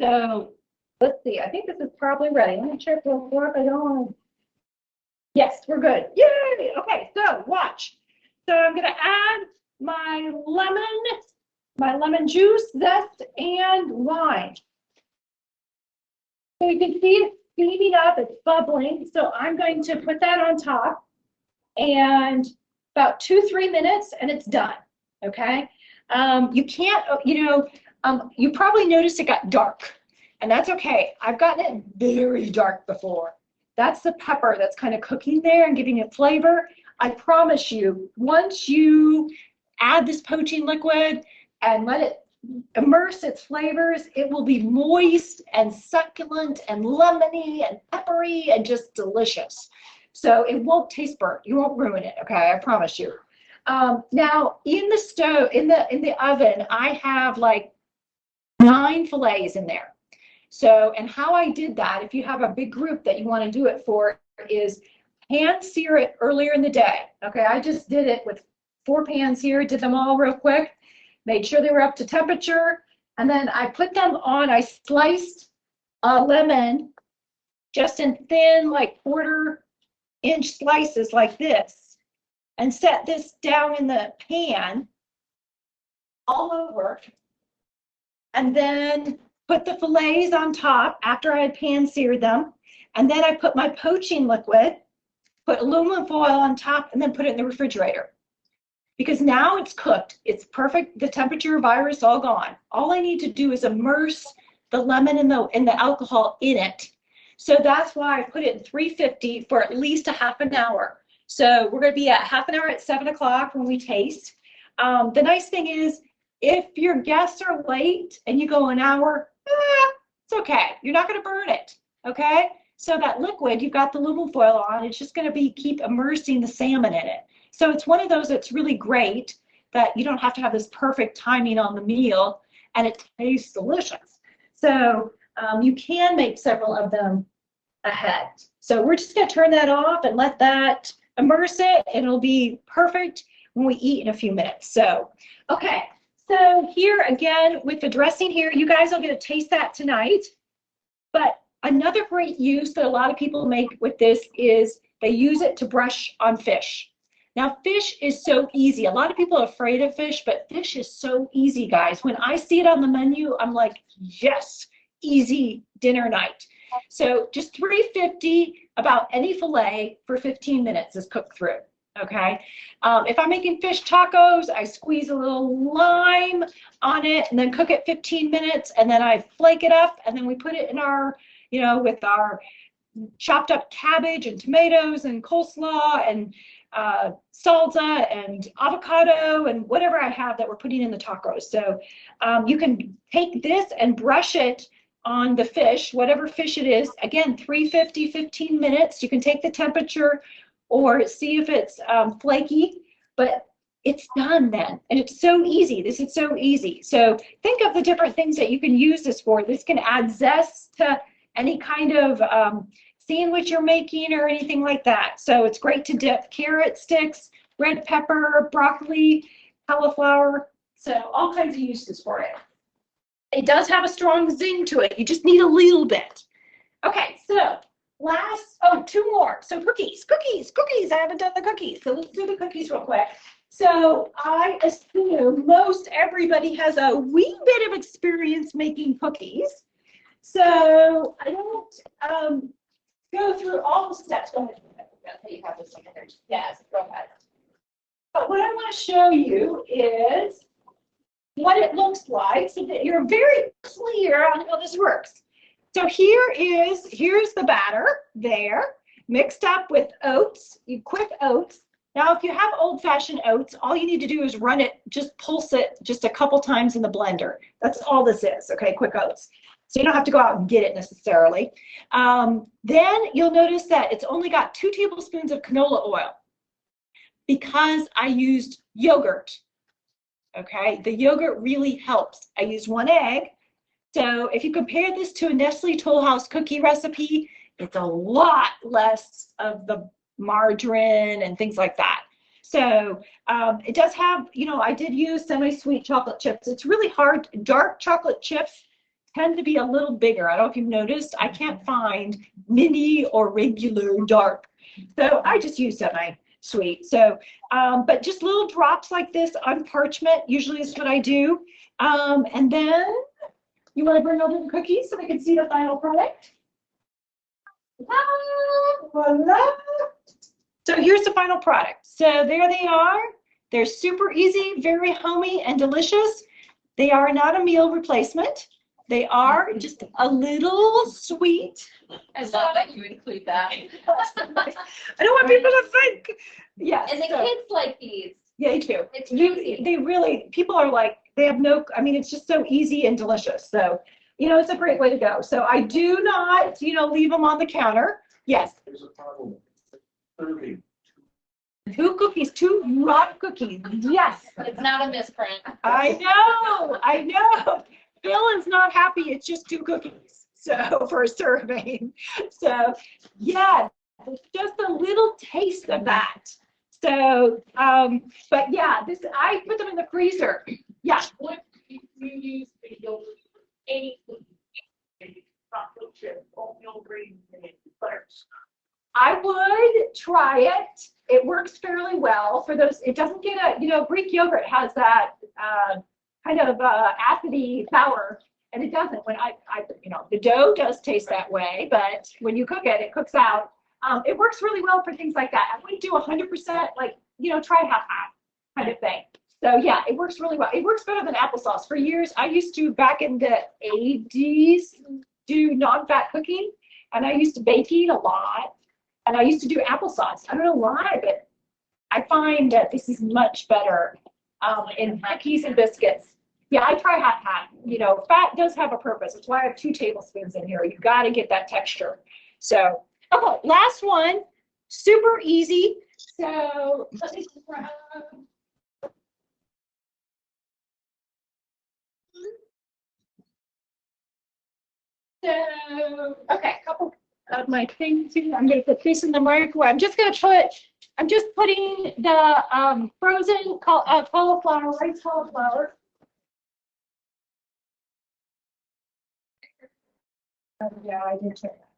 So let's see. I think this is probably ready. Let me check real quick. I don't want to. Yes, we're good. Yay! Okay, so watch. So I'm going to add my lemon juice, zest, and wine. So you can see it's steaming up, it's bubbling. So I'm going to put that on top, and about 2-3 minutes, and it's done. Okay. You can't, you probably noticed it got dark, and that's okay. I've gotten it very dark before. That's the pepper that's kind of cooking there and giving it flavor. I promise you, once you add this poaching liquid and let it immerse its flavors, it will be moist and succulent and lemony and peppery and just delicious. So it won't taste burnt. You won't ruin it. Okay, I promise you. Now in the stove, in the oven, I have like 9 fillets in there. So, and how I did that, if you have a big group that you want to do it for, is pan sear it earlier in the day. Okay, I just did it with 4 pans here, did them all real quick, made sure they were up to temperature, and then I put them on. I sliced a lemon just in thin, like 1/4-inch slices like this, and set this down in the pan all over, and then put the fillets on top after I had pan seared them, and then I put my poaching liquid, put aluminum foil on top, and then put it in the refrigerator. Because now it's cooked, it's perfect, the temperature, virus, all gone. All I need to do is immerse the lemon and the alcohol in it. So that's why I put it in 350 for at least a half an hour. So we're going to be at half an hour at 7 o'clock when we taste. The nice thing is, if your guests are late and you go an hour, it's okay. You're not going to burn it, okay? So that liquid, you've got the aluminum foil on, it's just going to keep immersing the salmon in it. So it's one of those that's really great that you don't have to have this perfect timing on the meal, and it tastes delicious. So you can make several of them ahead. So we're just going to turn that off and let that immerse it, and it'll be perfect when we eat in a few minutes. So, okay. So here again with the dressing here, you guys will get to taste that tonight. But another great use that a lot of people make with this is they use it to brush on fish. Now, fish is so easy. A lot of people are afraid of fish, but fish is so easy, guys. When I see it on the menu, I'm like, yes, easy dinner night. So just $3.50 about any fillet for 15 minutes is cooked through. Okay. If I'm making fish tacos, I squeeze a little lime on it and then cook it 15 minutes, and then I flake it up, and then we put it in our, with our chopped up cabbage and tomatoes and coleslaw and salsa and avocado and whatever I have that we're putting in the tacos. So you can take this and brush it on the fish, whatever fish it is. Again, $3.50, 15 minutes. You can take the temperature or see if it's flaky, but it's done then. And it's so easy. This is so easy. So think of the different things that you can use this for. This can add zest to any kind of sandwich you're making or anything like that. So it's great to dip carrot sticks, red pepper, broccoli, cauliflower. So all kinds of uses for it. It does have a strong zing to it. You just need a little bit. Okay, so two more. So cookies. I haven't done the cookies. So let's do the cookies real quick. So I assume most everybody has a wee bit of experience making cookies. So I don't go through all the steps. Go ahead. You have this one here. Yes, go ahead. But what I want to show you is what it looks like so that you're very clear on how this works. So here's the batter there, mixed up with oats, quick oats. Now, if you have old-fashioned oats, all you need to do is run it, just pulse it just a couple times in the blender. That's all this is, okay, quick oats. So you don't have to go out and get it necessarily. Then you'll notice that it's only got 2 tablespoons of canola oil because I used yogurt. Okay, the yogurt really helps. I used 1 egg. So if you compare this to a Nestle Toll House cookie recipe, it's a lot less of the margarine and things like that. So it does have, I did use semi-sweet chocolate chips. It's really hard. Dark chocolate chips tend to be a little bigger. I don't know if you've noticed. I can't find mini or regular dark. So I just use semi-sweet. So, but just little drops like this on parchment usually is what I do. And then you want to bring over the cookies so they can see the final product? Voila! So here's the final product. So there they are. They're super easy, very homey and delicious. They are not a meal replacement. They are just a little sweet. I love that you include that. I don't want people to think. Yes. And the kids like these. Yeah, they do. It's easy. They really, people are like, they have no, it's just so easy and delicious. So, it's a great way to go. So I do not, leave them on the counter. Yes. There's a problem. Serving. 2 cookies, 2 rock cookies. Yes. It's not a misprint. I know. Bill is not happy. It's just 2 cookies. So for a serving. So yeah, just a little taste of that. So, but yeah, I put them in the freezer. Yeah. What if you use a yogurt, any chocolate chip, oatmeal green, and butters? I would try it. It works fairly well for those. It doesn't get Greek yogurt has that kind of acidy sour, and it doesn't. When the dough does taste that way, but when you cook it, it cooks out. It works really well for things like that. I wouldn't do 100%, try half-half kind of thing. So yeah, it works really well. It works better than applesauce. For years, I used to, back in the 80s, do non-fat cooking, and I used to bake it a lot, and I used to do applesauce. I don't know why, but I find that this is much better in cookies and biscuits. Yeah, I try half-half. Fat does have a purpose. That's why I have 2 tablespoons in here. You've got to get that texture. So, okay, last one, super easy. So let me grab. So, okay, a couple of my things here. I'm going to put this in the microwave. I'm just putting the frozen cauliflower, rice cauliflower. Oh, yeah, I did check that.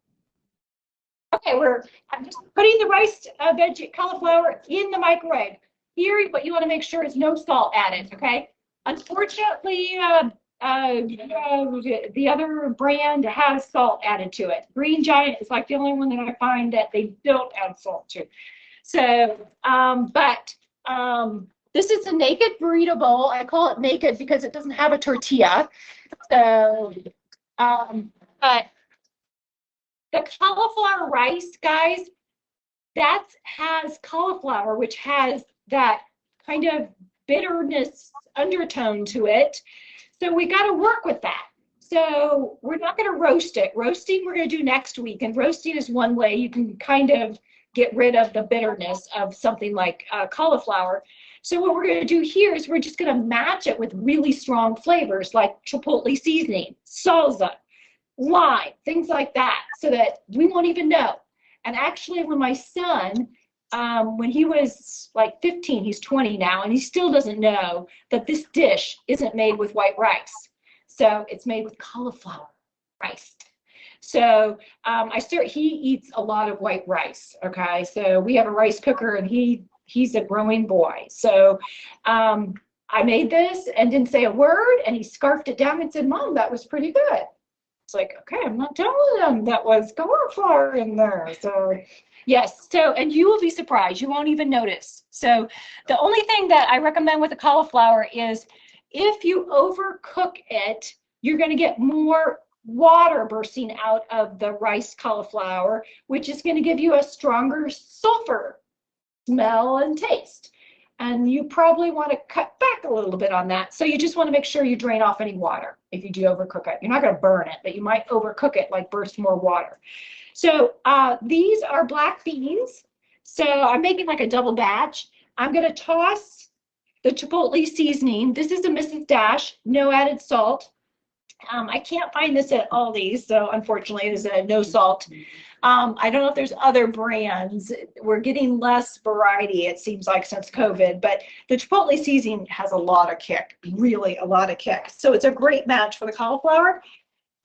Okay, I'm just putting the rice veggie cauliflower in the microwave. Here, what you want to make sure is no salt added, okay? Unfortunately, the other brand has salt added to it. Green Giant is like the only one that I find that they don't add salt to. So, this is a naked burrito bowl. I call it naked because it doesn't have a tortilla. So, but the cauliflower rice, guys, that has cauliflower, which has that kind of bitterness undertone to it. So we got to work with that. So we're not going to roast it. Roasting we're going to do next week. And roasting is one way you can kind of get rid of the bitterness of something like cauliflower. So what we're going to do here is we're just going to match it with really strong flavors like chipotle seasoning, salsa, lime, things like that, so that we won't even know. And actually, when my son, when he was like 15, he's 20 now, and he still doesn't know that this dish isn't made with white rice. So it's made with cauliflower rice. So he eats a lot of white rice. Okay, so we have a rice cooker, and he's a growing boy. So I made this and didn't say a word, and he scarfed it down and said, "Mom, that was pretty good." It's like, okay, I'm not telling them that was cauliflower in there. So yes, so, and you will be surprised. You won't even notice. So the only thing that I recommend with the cauliflower is if you overcook it, you're going to get more water bursting out of the rice cauliflower, which is going to give you a stronger sulfur smell and taste. And you probably want to cut back a little bit on that. So you just want to make sure you drain off any water if you do overcook it. You're not going to burn it, but you might overcook it, like burst more water. So these are black beans. So I'm making like a double batch. I'm going to toss the chipotle seasoning. This is a Mrs. Dash, no added salt. I can't find this at Aldi's, so unfortunately it is a no salt. I don't know if there's other brands. We're getting less variety, it seems like, since COVID, but the chipotle seasoning has a lot of kick, really a lot of kick. So it's a great match for the cauliflower.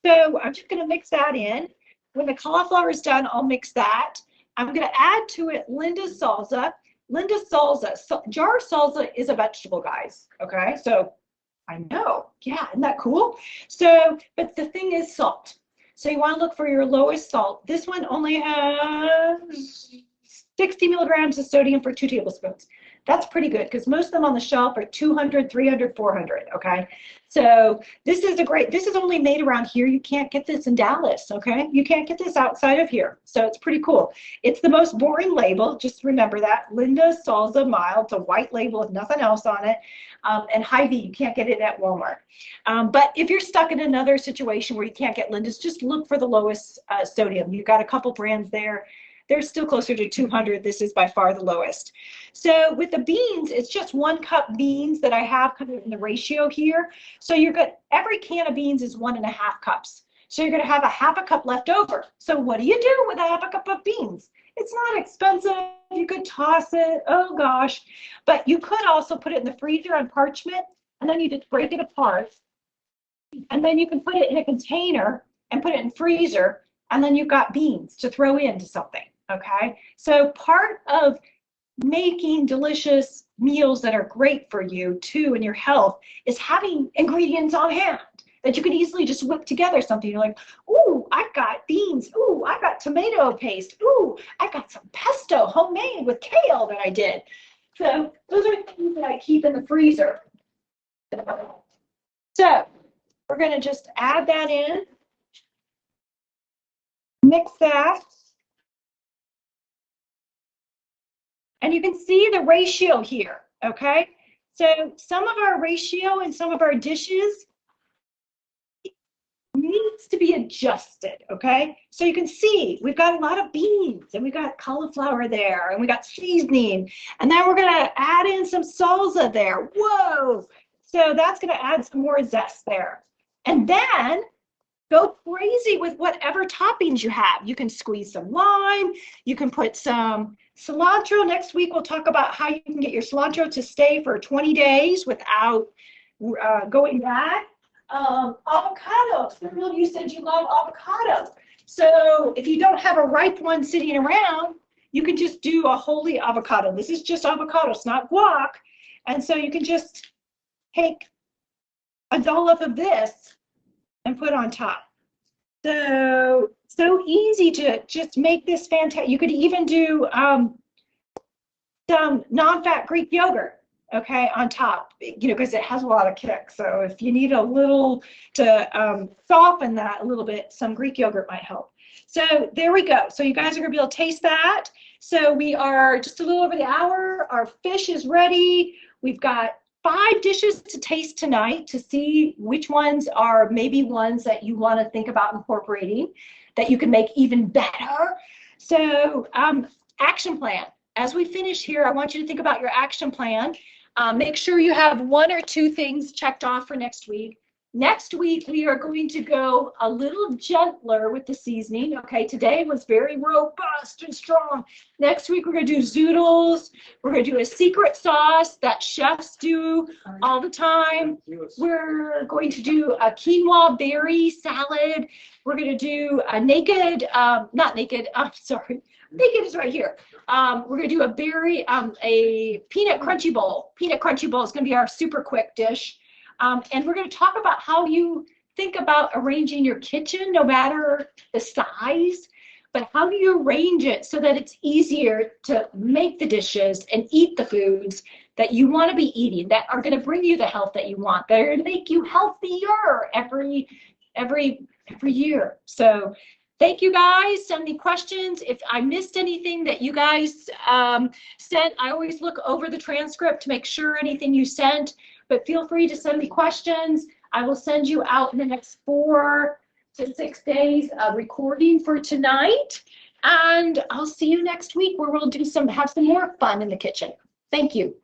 So I'm just going to mix that in. When the cauliflower is done, I'll mix that. I'm going to add to it Linda's salsa. Linda's salsa, jar salsa is a vegetable, guys. Okay, so I know, yeah, isn't that cool? So, but the thing is salt. So you want to look for your lowest salt. This one only has 60 milligrams of sodium for 2 tablespoons. That's pretty good because most of them on the shelf are 200, 300, 400, okay? So this is only made around here. You can't get this in Dallas, okay? You can't get this outside of here. So it's pretty cool. It's the most boring label. Just remember that. Linda Salsa Mild. It's a white label with nothing else on it. And Hy-Vee, you can't get it at Walmart. But if you're stuck in another situation where you can't get Linda's, just look for the lowest sodium. You've got a couple brands there. They're still closer to 200. This is by far the lowest. So with the beans, it's just 1 cup beans that I have kind of in the ratio here. So you're good. Every can of beans is 1.5 cups. So you're going to have a half a cup left over. So what do you do with a half a cup of beans? It's not expensive. You could toss it. Oh gosh. But you could also put it in the freezer on parchment, and then you just break it apart. And then you can put it in a container and put it in freezer, and then you've got beans to throw into something. Okay, so part of making delicious meals that are great for you too and your health is having ingredients on hand that you can easily just whip together something. You're like, ooh, I got beans. Ooh, I got tomato paste. Ooh, I got some pesto homemade with kale that I did. So those are things that I keep in the freezer. So we're going to just add that in, mix that. And you can see the ratio here, okay? So some of our ratio in some of our dishes needs to be adjusted, okay? So you can see we've got a lot of beans and we got cauliflower there and we got seasoning, and then we're gonna add in some salsa there. Whoa! So that's gonna add some more zest there. And then go crazy with whatever toppings you have. You can squeeze some lime, you can put some cilantro. Next week we'll talk about how you can get your cilantro to stay for 20 days without going bad. Avocado. Cyril, you said you love avocado. So if you don't have a ripe one sitting around, you can just do a wholly avocado. This is just avocado, it's not guac. And so you can just take a dollop of this and put on top. So easy to just make this fantastic. You could even do some non-fat Greek yogurt, okay, on top, you know, because it has a lot of kick. So if you need a little to soften that a little bit, some Greek yogurt might help. So there we go. So you guys are gonna be able to taste that. So we are just a little over the hour. Our fish is ready. We've got 5 dishes to taste tonight to see which ones are maybe ones that you want to think about incorporating that you can make even better. So action plan. As we finish here, I want you to think about your action plan. Make sure you have 1 or 2 things checked off for next week. Next week, we are going to go a little gentler with the seasoning. Okay, today was very robust and strong. Next week, we're going to do zoodles. We're going to do a secret sauce that chefs do all the time. We're going to do a quinoa berry salad. We're going to do a naked, not naked, I'm sorry. Naked is right here. We're going to do a peanut crunchy bowl. Peanut crunchy bowl is going to be our super quick dish. And we're going to talk about how you think about arranging your kitchen, no matter the size, but how do you arrange it so that it's easier to make the dishes and eat the foods that you want to be eating, that are going to bring you the health that you want, that are going to make you healthier every year. So thank you guys. Send me questions. If I missed anything that you guys sent, I always look over the transcript to make sure anything you sent. But feel free to send me questions. I will send you out in the next 4 to 6 days a recording for tonight. And I'll see you next week where we'll have some more fun in the kitchen. Thank you.